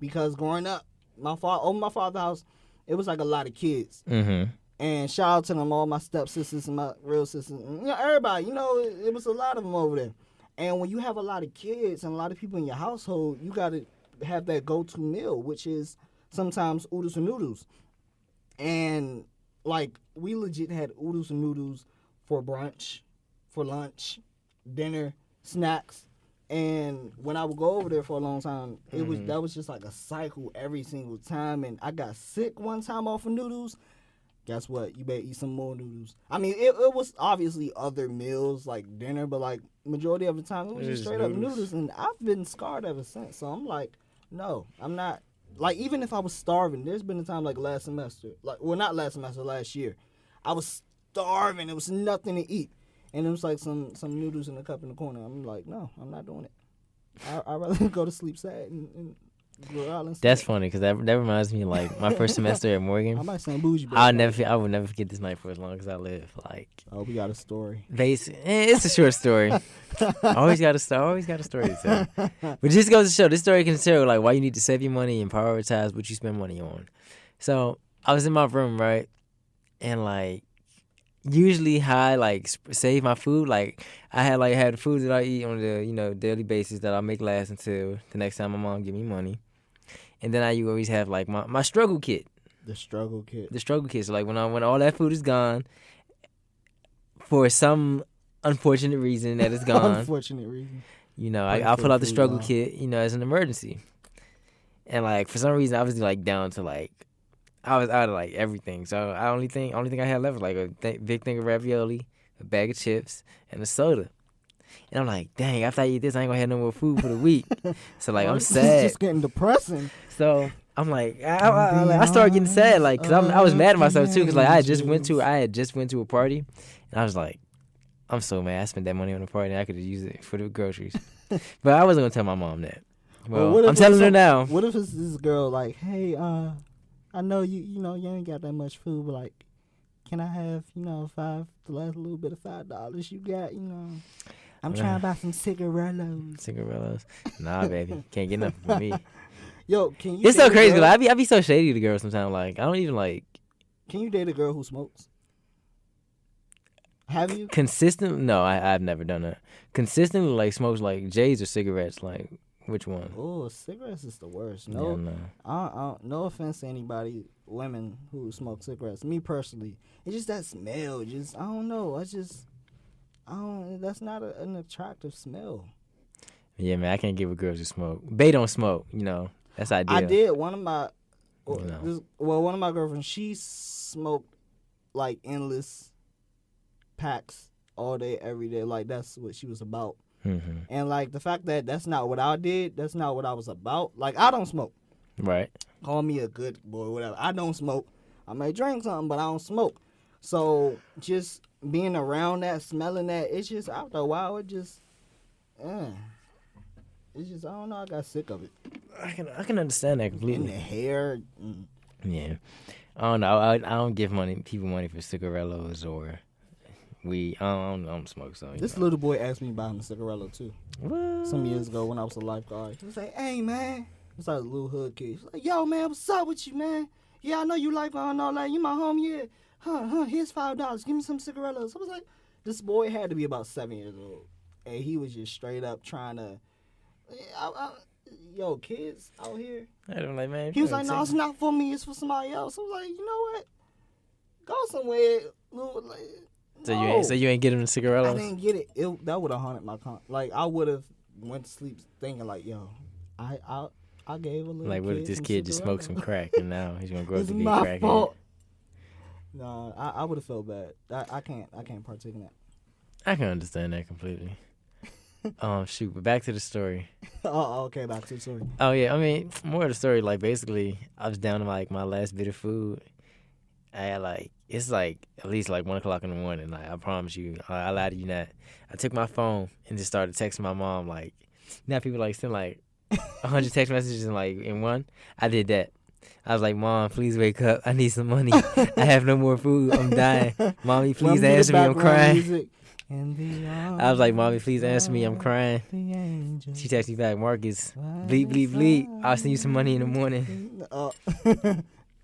because growing up, my father's house, it was like a lot of kids. Mm-hmm. And shout out to them, all my stepsisters and my real sisters, and, everybody. It was a lot of them over there. And when you have a lot of kids and a lot of people in your household, you got to have that go-to meal, which is sometimes oodles and noodles. And like we legit had oodles and noodles for brunch, for lunch, dinner, snacks. And when I would go over there for a long time, that was just like a cycle every single time. And I got sick one time off of noodles. Guess what? You better eat some more noodles. I mean, it was obviously other meals like dinner, but like majority of the time it was just straight up noodles. And I've been scarred ever since. So I'm like, no, I'm not. Like even if I was starving, there's been a time like last semester, not last semester, last year, I was starving. There was nothing to eat. And it was like some noodles in a cup in the corner. I'm like, no, I'm not doing it. I'd rather go to sleep sad and go out and sleep. That's funny because that reminds me of like my first semester at I Morgan. might sound bougie, but I would never forget this night for as long as I live. Like, oh, we got a story. it's a short story. Always got a story to tell. But just goes to show, this story can show like why you need to save your money and prioritize what you spend money on. So I was in my room, right, and like usually how I like save my food, like I had food that I eat on the daily basis that I make last until the next time my mom give me money, and then I always have like my struggle kit. The struggle kit. So like when all that food is gone, for some unfortunate reason that it's gone, Unfortunate reason. I'll pull out the Food struggle gone. kit, as an emergency. And like for some reason I was like down to like I was out of like everything. So I only thing I had left was like a big thing of ravioli, a bag of chips, and a soda. And I'm like, dang, after I eat this, I ain't gonna have no more food for the week. So like I'm This is sad. just getting depressing. So I'm like, I started getting sad, like, cause I was mad at myself too, cause like I had just went to a party, and I was like, I'm so mad. I spent that money on the party, and I could have used it for the groceries. But I wasn't gonna tell my mom that. Well, what if I'm telling her some- now. What if it's this girl like, hey, I know you ain't got that much food, but like, can I have the last little bit of $5 you got? I'm trying to buy some cigarillos. Cigarillos. Nah, baby, can't get nothing from me. Yo, can you? It's so date a crazy. girl- Like, I be so shady to girls sometimes. Like, I don't even like Can you date a girl who smokes? Have you? consistent. No, I've never done that. Consistently, like smokes like J's or cigarettes. Like, which one? Oh, cigarettes is the worst. Yeah, No, no. no offense to anybody, women who smoke cigarettes. Me personally, it's just that smell. Just I don't know. That's not an attractive smell. Yeah, man, I can't get with girls who smoke. They don't smoke. That's ideal. I did. One of my, You one of my girlfriends, she smoked like endless packs all day, every day. Like that's what she was about. Mm-hmm. And like the fact that that's not what I did, that's not what I was about. Like I don't smoke. Right. Call me a good boy, whatever. I don't smoke. I may drink something, but I don't smoke. So just being around that, smelling that, it's just after a while, it's just I don't know. I got sick of it. I can understand that In the completely. hair. Yeah. I don't know. I don't give people money for cigarillos or weed. I don't smoke, so. This little boy asked me to buy him a cigarillo too. What? Some years ago when I was a lifeguard. He was like, "Hey man," it's like a little hood kid. He's like, "Yo man, what's up with you, man? Yeah, I know you lifeguard and all that. You my homie, yeah. Huh? Here's $5. Give me some cigarillos." I was like, this boy had to be about 7 years old, and he was just straight up trying to. Yo, kids out here. I'm like, man. He was like, "No, it's not for me. It's for somebody else." I was like, "You know what? Go somewhere, little." Like, So you ain't get him the I cigarillos? didn't get it. That would have haunted my like I would have went to sleep thinking like, yo, I gave a little. Like, what if kid this some kid just smoked some cigarillos? crack and now he's gonna grow up It's to be a my crackhead? fault. No, I would have felt bad. I can't partake in that. I can understand that completely. Shoot, but back to the story. Oh, okay, back to the story. Oh yeah, I mean, more of the story. Like, basically, I was down to like my last bit of food. I had it's like at least like 1:00 in the morning. Like, I promise you, I lie to you not. I took my phone and just started texting my mom. Like, now people like send like 100 text messages in one. I did that. I was like, "Mom, please wake up. I need some money. I have no more food. I'm dying. Mommy, please Let me answer get me. I'm background crying." music. In the I was like, "Mommy, please answer me. I'm arms crying." of the angel. She texted me back, "Marcus, bleep, bleep, bleep. I'll send you some money in the morning."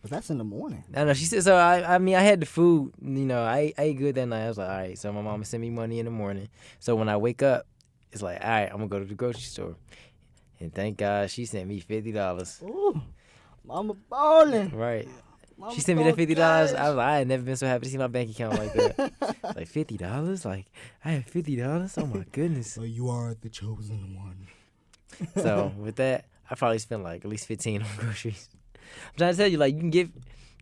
But that's in the morning. I know. She said, so I mean, I had the food, I ate good that night. I was like, all right, so my mama sent me money in the morning. So when I wake up, it's like, all right, I'm going to go to the grocery store. And thank God she sent me $50. Ooh, mama balling. Right. Mama She sent me that throwing $50. cash. I was like, I had never been so happy to see my bank account like that. Like, $50? Like, I had $50? Oh, my goodness. So you are the chosen one. So with that, I probably spent like at least 15 on groceries. I'm trying to tell you, like, you can get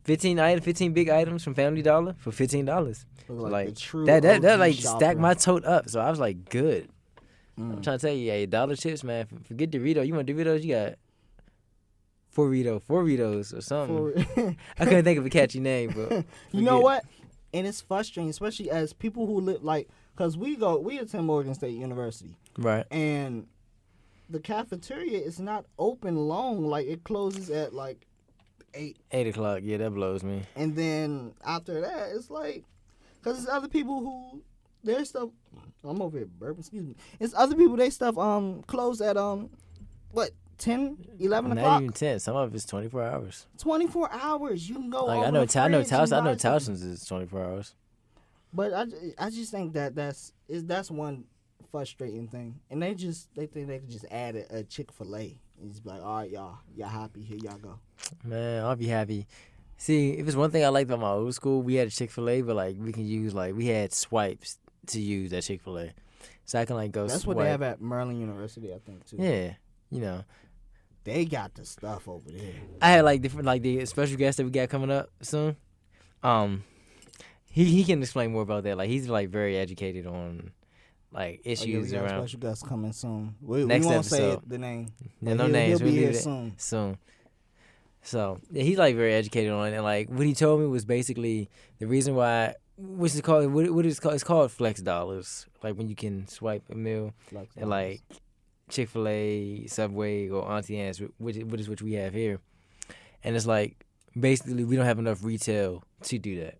15 big items from Family Dollar for $15. Look Like, the true that OG like shopper. stacked my tote up. So I was like, good. I'm trying to tell you, hey, dollar chips, man. Forget Dorito. You want Doritos? You got four Ritos or something. I couldn't think of a catchy name, but You know what? And it's frustrating, especially as people who live because we attend Morgan State University, right. and the cafeteria is not open long. Like it closes at like 8. 8 o'clock. Yeah, that blows me. And then after that, it's like, because it's other people who their stuff. I'm over here burping. Excuse me. It's other people. They stuff close at 10, 11 Not o'clock. even 10. Some of it's 24 hours. 24 hours. You can go. Like, over I know the fridge and buy something. Towson's is 24 hours. But I just think that's one frustrating thing, and they think they could just add a Chick-fil-A and just be like, all right, y'all happy, here y'all go. Man, I'll be happy. See, if it's one thing I liked about my old school, we had a Chick-fil-A, but like we can use we had swipes to use at Chick-fil-A, so I can go. That's swipe. what they have at Maryland University, I think too. Yeah, They got the stuff over there. I had different the special guest that we got coming up soon. He can explain more about that. Like, he's very educated on issues we got around. a special guest coming soon. We Next won't say episode. the name. Yeah, but no he'll names. be We'll here leave it soon. So yeah, he's very educated on it, and what he told me was basically the reason why, which is called what is called, it's called flex dollars. Like when you can swipe a meal, Flex and dollars. Chick-fil-A, Subway, or Auntie Anne's, which is what we have here. And it's like, basically, we don't have enough retail to do that.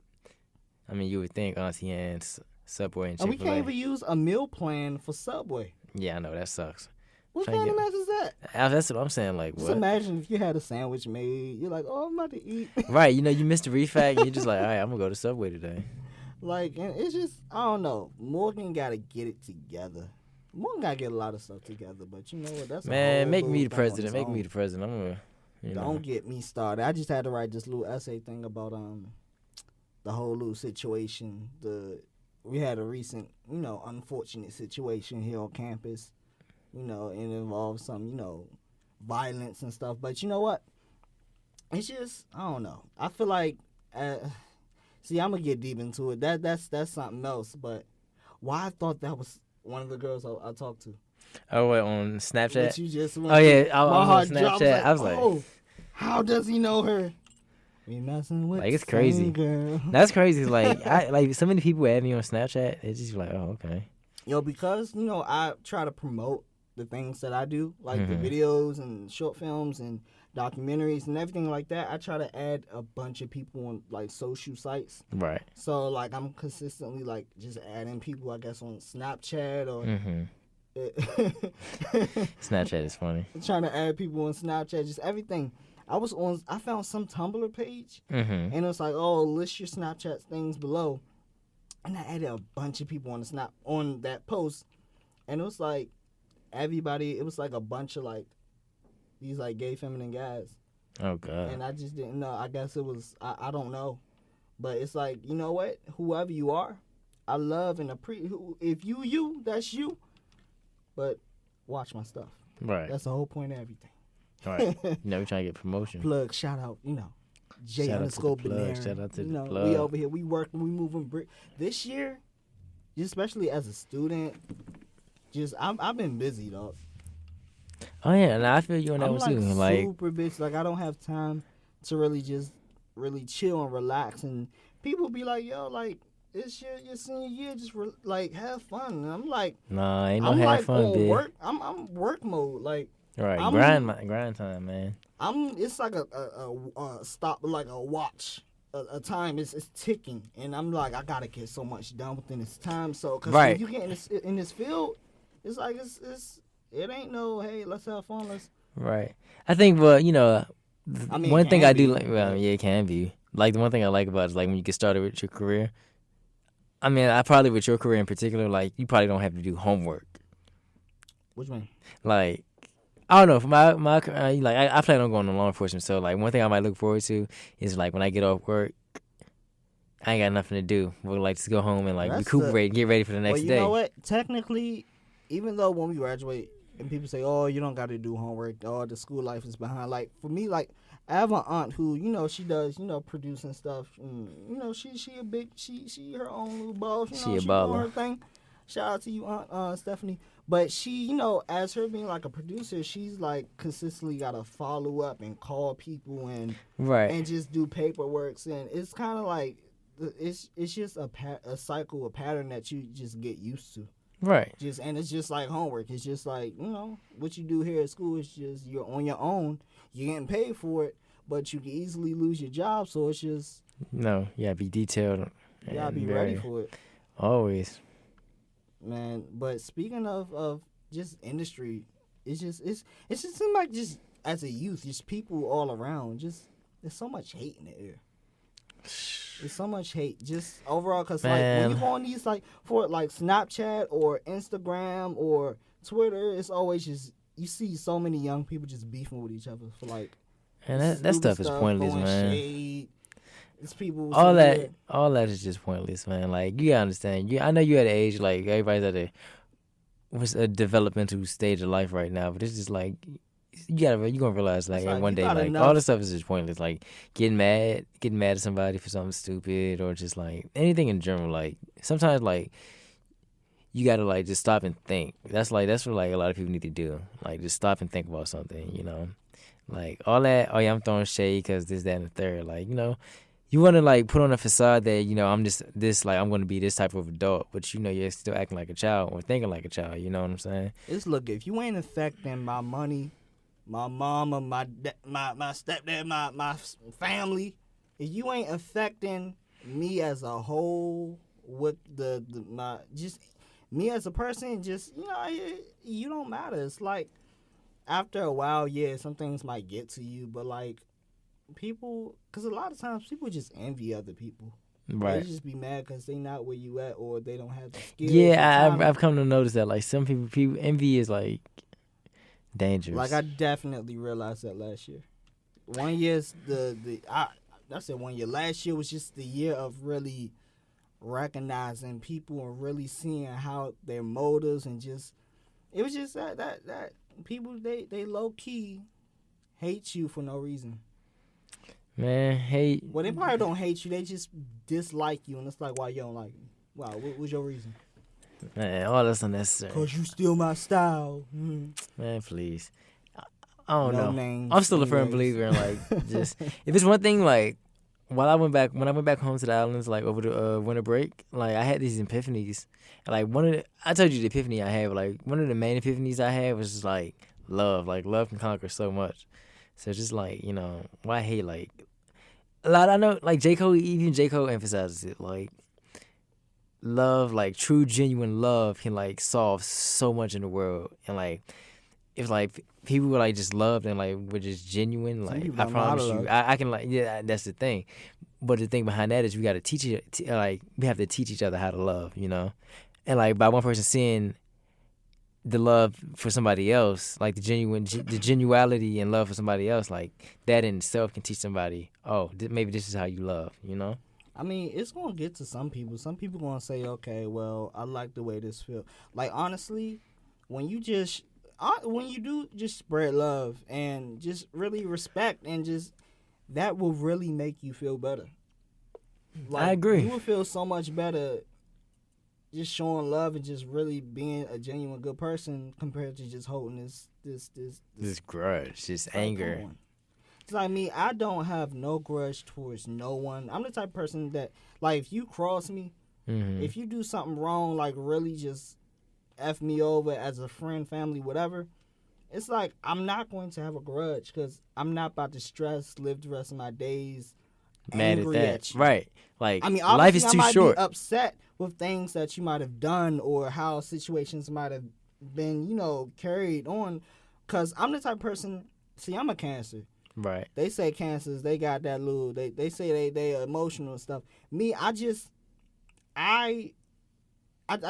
I mean, you would think Auntie Anne's, Subway, and And Chick-fil-A. we can't even use a meal plan for Subway. Yeah, I know, that sucks. What Trying to kind of get- mess is that? That's what I'm saying, like, Just what? imagine if you had a sandwich made. You're like, oh, I'm about to eat. Right, you know, you missed the refact, and you're just like, all right, I'm going to go to Subway today. Like, and it's just, I don't know. Morgan got to get it together. Morgan got to get a lot of stuff together, but you know what? That's a Man, whole make me little the thing on president. its Make me own. the president. I'm going to, you know. Don't get me started. I just had to write this little essay thing about the whole little situation. We had a recent, unfortunate situation here on campus. It involved some, violence and stuff. But you know what? It's just, I don't know. I feel like, see, I'm gonna get deep into it. That's something else. But why I thought that was one of the girls I talked to. Oh, what, on Snapchat? But you just went Oh, yeah, through. I My was heart on dropped. Snapchat. I was like, oh, how does he know her? We messing with Like, it's the same crazy. girl. That's crazy. Like, so many people add me on Snapchat. It's just like, oh, okay. Yo, because, I try to promote the things that I do, like Mhm. the videos and short films and documentaries and everything like that. I try to add a bunch of people on, like, social sites. Right. So, like, I'm consistently, like, just adding people, I guess, on Snapchat or Mm-hmm. Snapchat is funny. trying to add people on Snapchat, just everything. I found some Tumblr page, Mm-hmm. and it was like, oh, list your Snapchat things below. And I added a bunch of people on that post, and it was like everybody. It was like a bunch of like these like gay feminine guys, Oh, God. and I just didn't know. I guess it was I don't know, but it's like, you know what? Whoever you are, I love and appreciate. If you, that's you. But watch my stuff. Right. That's the whole point of everything. Right. You know, we're trying to get promotion. Plug, shout out, Jae Shout out to the _ plug, Benaire. shout out to the We plug. over here, we working, we moving brick. This year, especially as a student, I've been busy, dog. Oh, yeah, and I feel you on that I'm one, too. like Like, super busy. Like, I don't have time to really chill and relax. And people be like, yo, like, it's your senior year, just like have fun. And I'm like, nah, ain't no I'm having like fun, on bitch. work. I'm work mode. Like, Right. I'm- Grind time, man. it's like a stop, like a watch, a time. It's ticking, and I'm like, I gotta get so much done within this time. So, cause Right. when you get in this field, it's like it ain't no, hey, let's have fun. Right. I think, well, I mean, one it thing can I do be, like, well, but- yeah, it can be. Like, the one thing I like about it is, like, when you get started with your career. I mean, I probably, with your career in particular, like, you probably don't have to do homework. Which one? Like, I don't know. For my like, I plan on going to law enforcement. So, like, one thing I might look forward to is, like, when I get off work, I ain't got nothing to do. We'll, like, just go home and, like, That's recuperate and get ready for the next well, you day. know what? Technically, even though when we graduate and people say, "Oh, you don't got to do homework," "Oh, the school life is behind." Like for me, like I have an aunt who, she does, producing stuff. And, she her own little boss. She a doing baller. her thing. Shout out to you, Aunt Stephanie. But she, as her being like a producer, she's like consistently got to follow up and call people and Right. and just do paperwork. And it's kind of like it's just a cycle, a pattern that you just get used to. Right. And it's just like homework. It's just like, what you do here at school is just you're on your own. You're getting paid for it, but you can easily lose your job. So it's just No, yeah, be detailed. you gotta and be very- ready for it, Always. man. But speaking of just industry, it just seems like just as a youth, just people all around, just there's so much hate in the air. There's so much hate just overall because like when you Man. go on these like for like Snapchat or Instagram or Twitter, it's always just you see so many young people just beefing with each other for like And that stupid stuff is pointless, throwing man. shade. It's people All sitting all that is just pointless, man. Like, you gotta understand. I know you at an age, like, everybody's at a developmental stage of life right now, but it's just like, you're gonna realize, like, It's like, one you day, got like, enough. all this stuff is just pointless. Like, getting mad at somebody for something stupid, or just, like, anything in general. Like, sometimes, like, you gotta, like, just stop and think. That's what, like, a lot of people need to do. Like, just stop and think about something, Like, all that, oh, yeah, I'm throwing shade because this, that, and the third. Like, you want to like put on a facade that I'm just this, like I'm going to be this type of adult, but you're still acting like a child or thinking like a child. You know what I'm saying? It's look, if you ain't affecting my money, my mama, my stepdad, my family, if you ain't affecting me as a whole, with my just me as a person, just you don't matter. It's like after a while, yeah, some things might get to you, but like people, because a lot of times people just envy other people. Right. They just be mad because they not where you at, or they don't have the skills. Yeah, I've come to notice that like some people envy is like dangerous. Like I definitely realized that last year. 1 year's I said 1 year. Last year was just the year of really recognizing people and really seeing how their motives, and just it was just that people they low key hate you for no reason. Man, hate. Well, they probably don't hate you. They just dislike you, and it's like, why you don't like me? Wow, what was your reason? Man, all that's unnecessary. Cause you steal my style. Man, please. I don't No know. names, I'm still a firm anyways. believer in like just if it's one thing like when I went back home to the islands like over the winter break, like I had these epiphanies. And, like I told you the epiphany I had, but, like one of the main epiphanies I had was just like love. Like love can conquer so much. So just like, why hate like a lot. I know like even J. Cole emphasizes it, like love, like true genuine love can like solve so much in the world. And like if like people were like just loved and like were just genuine, like I promise you, I can like that's the thing. But the thing behind that is we got to teach it. Like we have to teach each other how to love, and like by one person seeing the love for somebody else, like the genuality and love for somebody else, like that in itself can teach somebody, oh, maybe this is how you love, I mean, it's gonna get to some people. Some people gonna say, okay, well, I like the way this feels. Like honestly, when you do just spread love and just really respect, and just that will really make you feel better. Like, I agree. You will feel so much better just showing love and just really being a genuine good person compared to just holding this grudge, this like, anger. It's like me, I don't have no grudge towards no one. I'm the type of person that, like, if you cross me, if you do something wrong, like really just F me over as a friend, family, whatever, it's like I'm not going to have a grudge because I'm not about to live the rest of my days mad angry at that. at you. Right. Like, I mean, life is obviously too I might short. be upset with things that you might have done or how situations might have been, carried on. Because I'm the type of person, see, I'm a Cancer. Right. They say Cancers, they got that little, they say they emotional and stuff. Me, I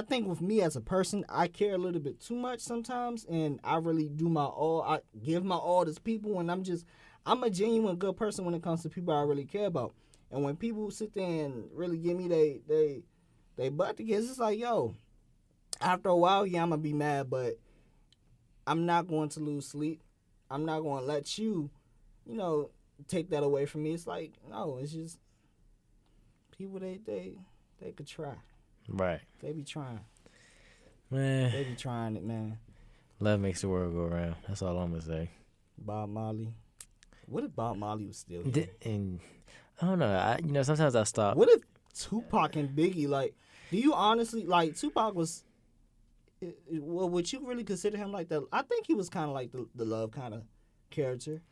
think with me as a person, I care a little bit too much sometimes, and I really do my all. I give my all to people, and I'm a genuine good person when it comes to people I really care about. And when people sit there and really give me they butt together, it's like, yo, after a while, yeah, I'm going to be mad, but I'm not going to lose sleep. I'm not going to let you, take that away from me. It's like, no, it's just people, they could try. Right. They be trying. Man. They be trying it, man. Love makes the world go around. That's all I'm going to say. Bob Marley. What if Bob Marley was still here? And I don't know. Sometimes I stop. What if Tupac and Biggie, like, do you honestly, like, Tupac was, well, would you really consider him like that? I think he was kind of like the love kind of character.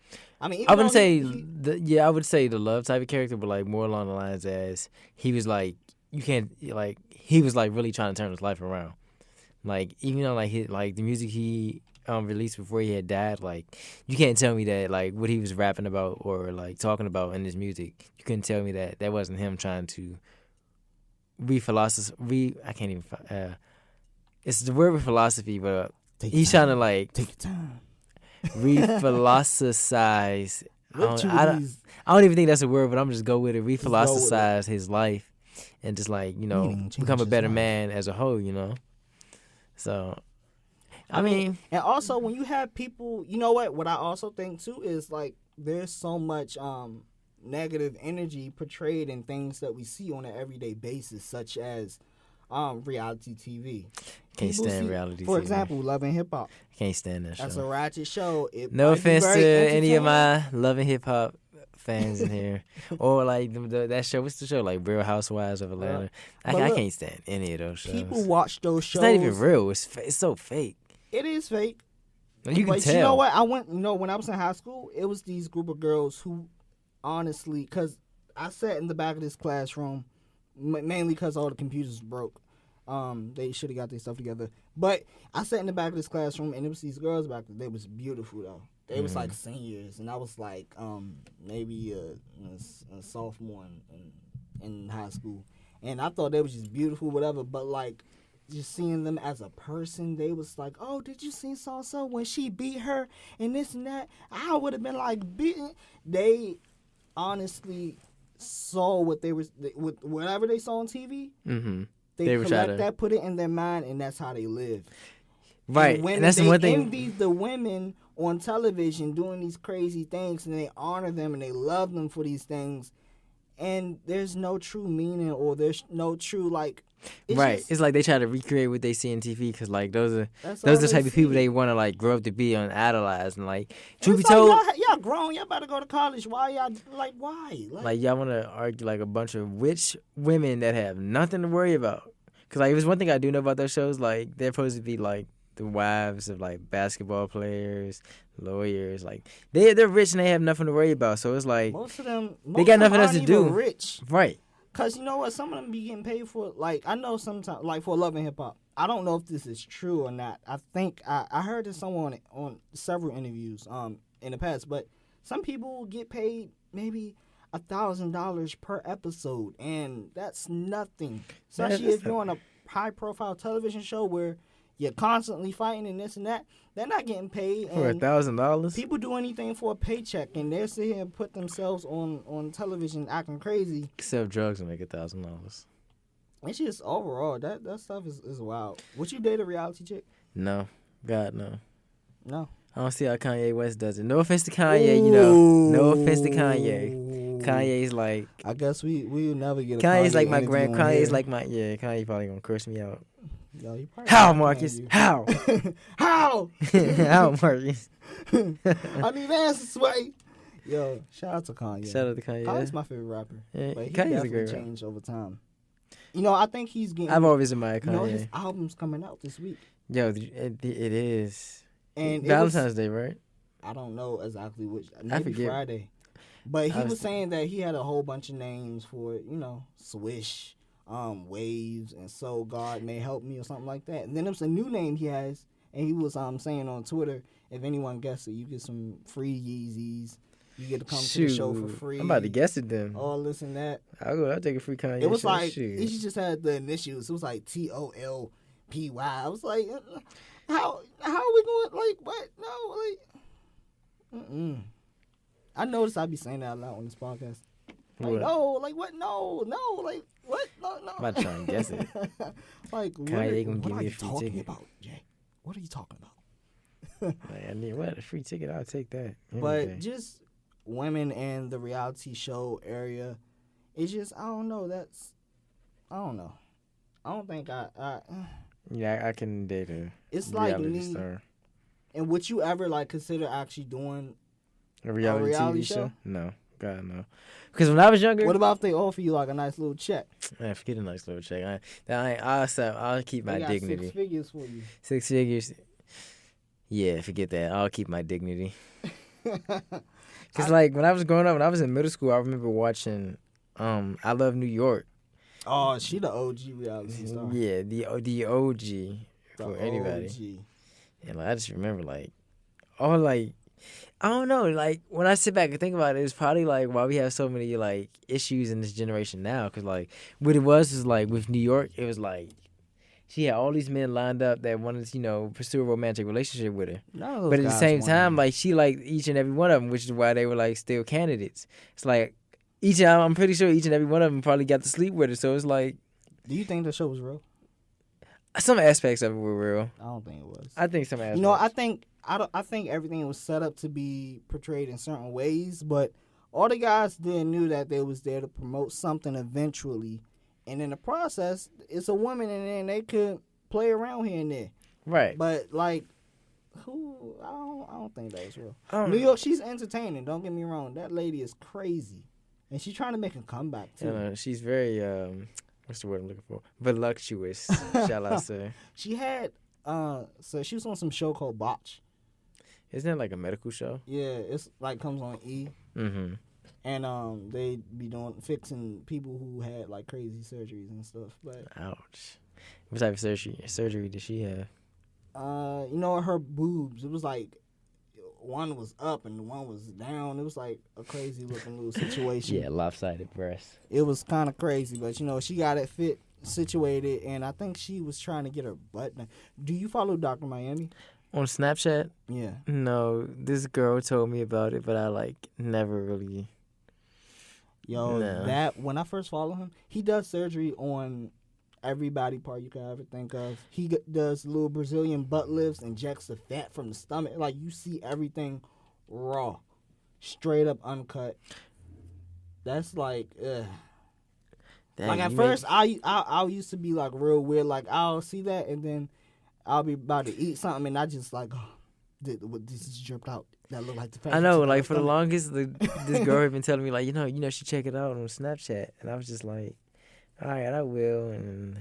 I mean, I wouldn't say, I would say the love type of character, but, like, more along the lines as he was, like, you can't, like, he was, like, really trying to turn his life around. Like, even though, like, the music he released before he had died, like, you can't tell me that, like, what he was rapping about or, like, talking about in his music, you couldn't tell me that wasn't him trying to I can't even, it's the word philosophy, but he's trying to, like, take your time. Re-philosophize. I don't even think that's a word, but I'm just go with it. Re-philosophize his life and just, like, become a better man as a whole, So, I mean, and also when you have people, you know what I also think too is, like, there's so much negative energy portrayed in things that we see on an everyday basis, such as reality TV. Can't stand reality TV. For example, Love and Hip Hop. Can't stand that show. That's a ratchet show. No offense to any of my Love and Hip Hop fans in here. Or like that show. What's the show? Like Real Housewives of Atlanta. I look, can't stand any of those shows. People watch those shows. It's not even real. It's so fake. It is fake. You can But tell. you know what? When I was in high school, it was these group of girls who, honestly, because I sat in the back of this classroom, mainly because all the computers broke. They should have got their stuff together. But I sat in the back of this classroom, and it was these girls back there. They was beautiful, though. They was like seniors, and I was like maybe a sophomore in high school. And I thought they was just beautiful, whatever. But, like, just seeing them as a person, they was like, oh, did you see so-and-so when she beat her and this and that? I would have been like, beating. They honestly saw what they was, whatever they saw on TV. Mm-hmm. They collect that, put it in their mind, and that's how they live. Right, and that's the one thing. Envy the women on television doing these crazy things, and they honor them and they love them for these things, and there's no true meaning or there's no true It's like they try to recreate what they see on TV because like those are the type of people they want to like grow up to be and idolize and like truth be told, y'all grown, y'all about to go to college. Why y'all why? Like y'all want to argue like a bunch of rich women that have nothing to worry about. Because like there's one thing I do know about those shows, like they're supposed to be like the wives of like basketball players, lawyers. Like they're rich and they have nothing to worry about. So it's like most of them they got nothing else to do. Rich, right? Cause you know what, some of them be getting paid for. Like I know sometimes, like for Love and Hip Hop. I don't know if this is true or not. I think I heard this someone on several interviews in the past, but some people get paid maybe $1,000 per episode, and that's nothing. Especially if you're on a high profile television show where you're constantly fighting and this and that. They're not getting paid. For $1,000? People do anything for a paycheck, and they're sitting here and put themselves on television acting crazy. Sell drugs and make $1,000. It's just overall, that stuff is wild. Would you date a reality chick? No. God, no. No. I don't see how Kanye West does it. No offense to Kanye, you know. No offense to Kanye. Kanye's like... I guess we'll never get a Kanye's Kanye like my Kanye's like my... Yeah, Kanye probably gonna curse me out. Yo, how, Marcus? How? How? How, Marcus? I need answers, Sway. Yo, shout out to Kanye. Shout out to Kanye. Kanye's my favorite rapper. Yeah, but he Kanye's a great definitely changed over time. You know, I think he's getting... I've always admired Kanye. You know, his album's coming out this week. Yo, it is. And Valentine's Day, right? I don't know exactly which. I Maybe forget. Friday. But he was saying that he had a whole bunch of names for, you know, Swish, Waves, and So God May Help Me or something like that. And then there's a new name he has, and he was saying on Twitter, if anyone guesses it, you get some free Yeezys. You get to come to the show for free. I'm about to guess it then. All this and that. I'll take a free Kanye. It was show. like, Shoot. he just had the initials. It was like TOLPY. I was like, how are we going, like, what? No, like, I noticed I be saying that a lot on this podcast. Like, what? no, like, what? No, like, what? No. I'm about to try and guess it. Like, Kanye gonna what give are me you a free talking ticket. about, Jay? What are you talking about? Like, I need what? A free ticket? I'll take that. But just women in the reality show area, it's just, I don't know. I don't know. I don't think yeah, I can date a it's like reality me. star. And would you ever like consider actually doing A reality TV show? show? No. God, no. Because when I was younger... What about if they offer you like a nice little check? Man, forget a nice little check. I'll keep my They got dignity. 6 figures for you. 6 figures? Yeah, forget that. I'll keep my dignity. Because, like, when I was growing up, when I was in middle school, I remember watching I Love New York. Oh, she the OG reality star. Yeah, the OG for anybody. OG. And like, I just remember, like, all, like, I don't know, like, when I sit back and think about it, it's probably, like, why we have so many, like, issues in this generation now. Because, like, what it was like, with New York, it was, like, she had all these men lined up that wanted to, you know, pursue a romantic relationship with her. But at the same time, like, she liked each and every one of them, which is why they were, like, still candidates. It's like, I'm pretty sure each and every one of them probably got to sleep with her. So it's like... Do you think the show was real? Some aspects of it were real. I don't think it was. I think some aspects. You know, I think everything was set up to be portrayed in certain ways, but all the guys then knew that they was there to promote something eventually. And in the process, it's a woman in there and they could play around here and there. Right. But, like, who I don't think that was real. I don't New know. York, she's entertaining. Don't get me wrong. That lady is crazy, and she's trying to make a comeback too. She's very what's the word I'm looking for? Voluptuous, shall I say? She had so she was on some show called Botch. Isn't that like a medical show? Yeah, it's like comes on E. Mm-hmm. And they be fixing people who had like crazy surgeries and stuff. But Ouch. What type of surgery did she have? you know, her boobs, it was like one was up and one was down. It was like a crazy looking little situation. Yeah, lopsided breast. It was kind of crazy, but you know, she got it situated, and I think she was trying to get her butt done. Do you follow Dr. Miami? On Snapchat? Yeah. No, this girl told me about it, but I like never really. Yo, No. that when I first followed him, he does surgery on every body part you could ever think of. He does little Brazilian butt lifts, injects the fat from the stomach. Like, you see everything raw, straight up uncut. That's like, ugh. Dang, Like, at you first, I used to be like real weird. Like, I'll see that, and then I'll be about to eat something, and I just like, oh, this just dripped out. That look like the fat. I know, from like for the stomach. longest, this girl had been telling me like, you know, she check it out on Snapchat, and I was just like, all right, I will. And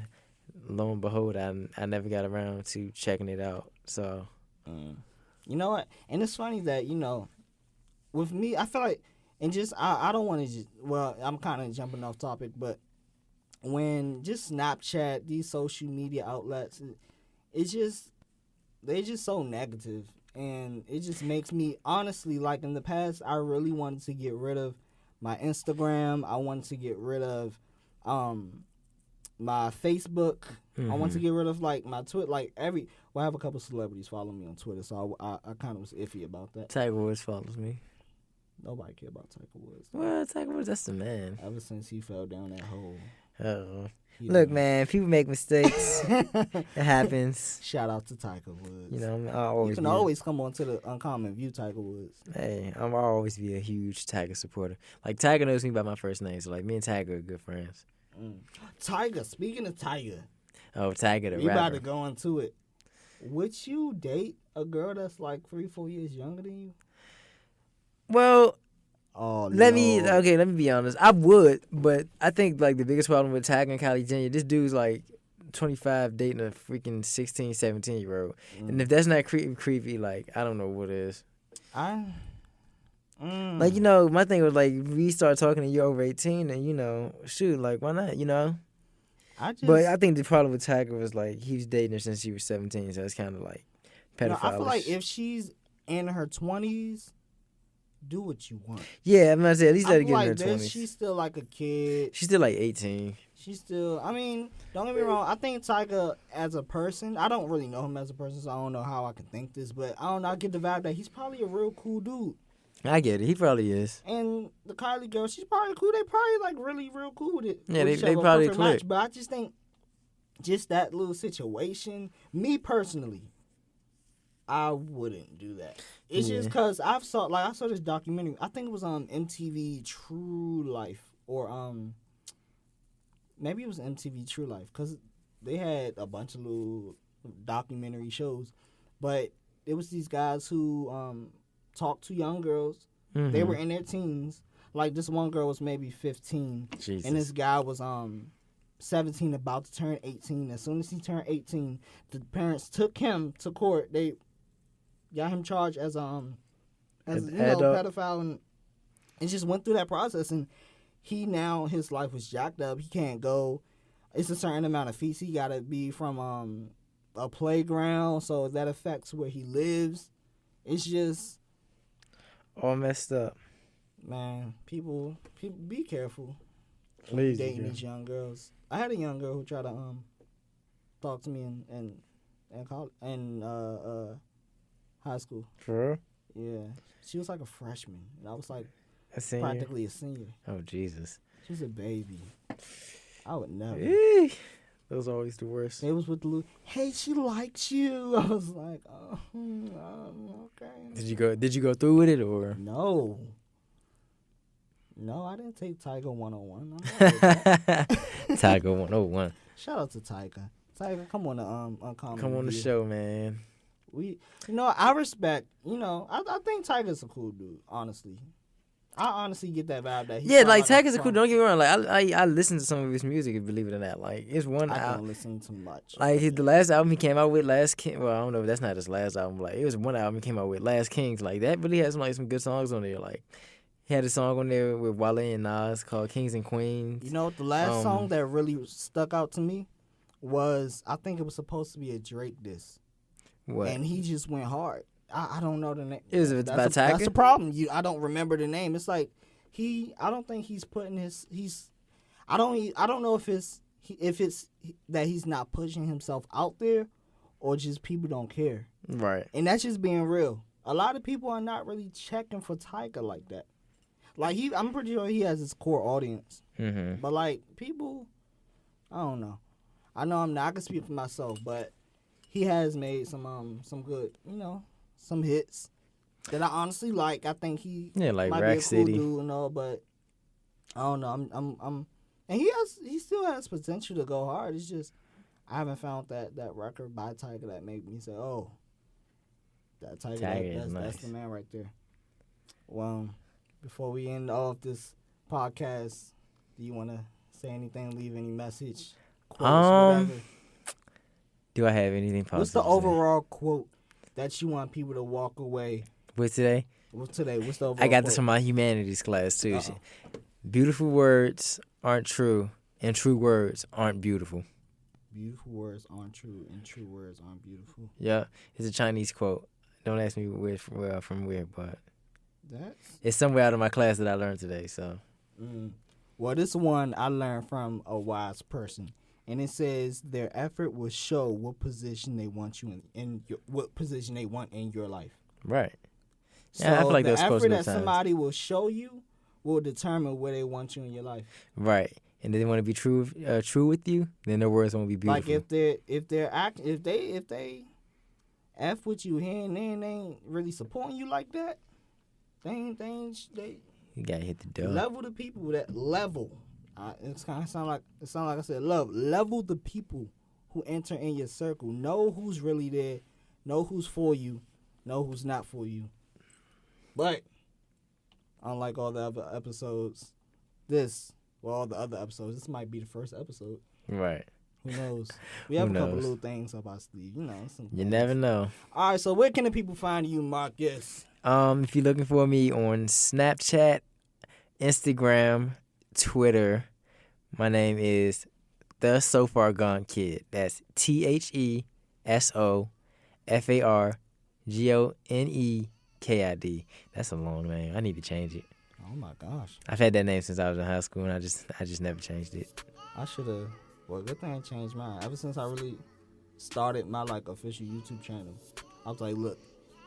lo and behold, I never got around to checking it out. So, You know what? And it's funny that, you know, with me, I feel like, and just, I don't want to just, well, I'm kind of jumping off topic, but when just Snapchat, these social media outlets, it's just, they're just so negative. And it just makes me, honestly, like in the past, I really wanted to get rid of my Instagram. I wanted to get rid of my Facebook. Mm-hmm. I want to get rid of like my Twitter. Like I have a couple celebrities following me on Twitter, so I kind of was iffy about that. Tiger Woods follows me. Nobody care about Tiger Woods. Well, Tiger Woods, that's the man. Ever since he fell down that hole. Uh-oh. he Look, done- man, people make mistakes. It happens. Shout out to Tiger Woods. You know, you can always come on to the Uncommon View, Tiger Woods. Hey, I'll always be a huge Tiger supporter. Like, Tiger knows me by my first name, so, like, me and Tiger are good friends. Tiger, speaking of Tiger, Oh, Tiger the we about rapper. to go into it. Would you date a girl that's like 3-4 years younger than you? Well, Oh, let me be honest. I would, but I think, like, the biggest problem with Tiger and Kylie Jenner, this dude's, like, 25 dating a freaking 16, 17-year-old. And if that's not creepy, like, I don't know what is. Like, you know, my thing was, like, we start talking and you're over 18, and, you know, shoot, like, why not, you know? But I think the problem with Tiger was, like, he was dating her since she was 17, so it's kind of, like, pedophile. I feel like if she's in her 20s, do what you want. Yeah, I'm gonna say at least let her I get feel in her like 20s. she's still like a kid. She's still, like, 18. She's still, I mean, don't get me wrong. I think Tiger as a person, I don't really know him as a person, so I don't know how I can think this, but I don't know. I get the vibe that he's probably a real cool dude. I get it. He probably is. And the Kylie girl, she's probably cool. They probably like really real cool with it. Yeah, with each they other, probably perfect click. match. But I just think, just that little situation, me personally, I wouldn't do that. It's just because I saw this documentary. I think it was on MTV True Life or maybe it was MTV True Life because they had a bunch of little documentary shows, but it was these guys who talked to young girls. Mm-hmm. They were in their teens. Like this one girl was maybe 15, Jesus. and this guy was 17, about to turn 18. As soon as he turned 18, the parents took him to court. They got him charged as An pedophile, and it just went through that process. And his life was jacked up. He can't go. It's a certain amount of feet he got to be from a playground, so that affects where he lives. It's just all messed up. Man, people be careful Lazy, dating these young girls. I had a young girl who tried to talk to me in high school. For real? Yeah, she was like a freshman, and I was like A senior? practically a senior. Oh, Jesus. She was a baby. I would never. Eek. Those are always the worst. They was with the little, hey, she likes you. I was like, oh, okay. Did you go through with it or? No, I didn't take Tiger 101. Tiger 101. Shout out to Tiger. Tiger, come on the Uncommon Come on the View. show, man. I respect. I think Tiger's a cool dude. Honestly, I honestly get that vibe that he. Yeah, like Tiger's a cool. Don't get me wrong. Like I listen to some of his music, believe it or not. Like it's one. I don't listen to much. Like the last album he came out with, Last King. Well, I don't know if that's not his last album. Like it was one album he came out with, Last Kings. Like that really has some good songs on there. Like he had a song on there with Wale and Nas called Kings and Queens. The last song that really stuck out to me was, I think it was supposed to be a Drake diss. What? And he just went hard. I don't know the name. Is it about Tiger? That's the problem. I don't remember the name. It's like I don't think he's putting I don't know if it's that he's not pushing himself out there, or just people don't care. Right. And that's just being real. A lot of people are not really checking for Tiger like that. Like I'm pretty sure he has his core audience. Mm-hmm. But like people, I don't know. I know I'm not. I can speak for myself, but he has made some good, some hits that I honestly like. I think he like might Rack be a cool City. dude and all, but I don't know. I'm and he still has potential to go hard. It's just I haven't found that record by Tiger that made me say, oh, that Tiger that's nice. That's the man right there. Well, before we end off this podcast, do you want to say anything? Leave any message? Quotes, whatever? Do I have anything positive? What's the overall quote that you want people to walk away with today? What's the overall I got quote? this from my humanities class too. Beautiful words aren't true, and true words aren't beautiful. Beautiful words aren't true, and true words aren't beautiful. Yeah, it's a Chinese quote. Don't ask me from where, but it's somewhere out of my class that I learned today. So, well, this one I learned from a wise person, and it says their effort will show what position they want you what position they want in your life. Right. So Yeah, I feel like the those quotes effort that sometimes. somebody will show you will determine where they want you in your life. Right. And they want to be true with you, then their words won't be beautiful. Like if they F with you here and then they ain't really supporting you like that, they You gotta hit the door. level the people that level. It's kind of sound like I said level the people who enter in your circle. Know who's really there. Know who's for you. Know who's not for you. But unlike all the other episodes, all the other episodes, this might be the first episode. Right. Who knows? We have a couple little things up our sleeve. You never know. All right, so where can the people find you, Marcus? If you're looking for me on Snapchat, Instagram, Twitter, my name is The So Far Gone Kid. That's TheSofarGonekid. That's a long name. I need to change it. Oh my gosh. I've had that name since I was in high school, and I just never changed it. I should have. Well, good thing I changed mine. Ever since I really started my official YouTube channel, I was like, look,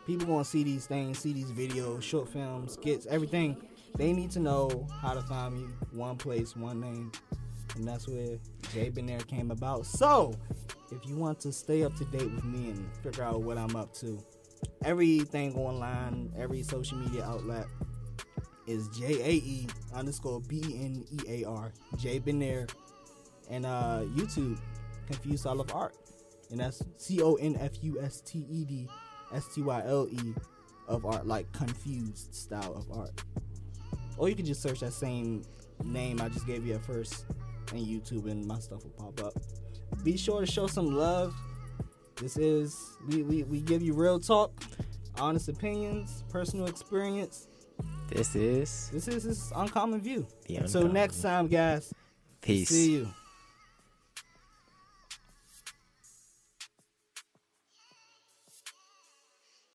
people gonna see these things, see these videos, short films, skits, everything. They need to know how to find me. One place, one name, and that's where Jae Been There came about. So, if you want to stay up to date with me and figure out what I'm up to, everything online, every social media outlet is JAE_BNEAR. Jae Been There. And YouTube, Confused Style of Art. And that's CONFUSTEDSTYLE of art, like confused style of art. Or you can just search that same name I just gave you at first in YouTube and my stuff will pop up. Be sure to show some love. This is, we give you real talk, honest opinions, personal experience. This is Uncommon View. The Until Uncommon next time, guys. Peace. See you.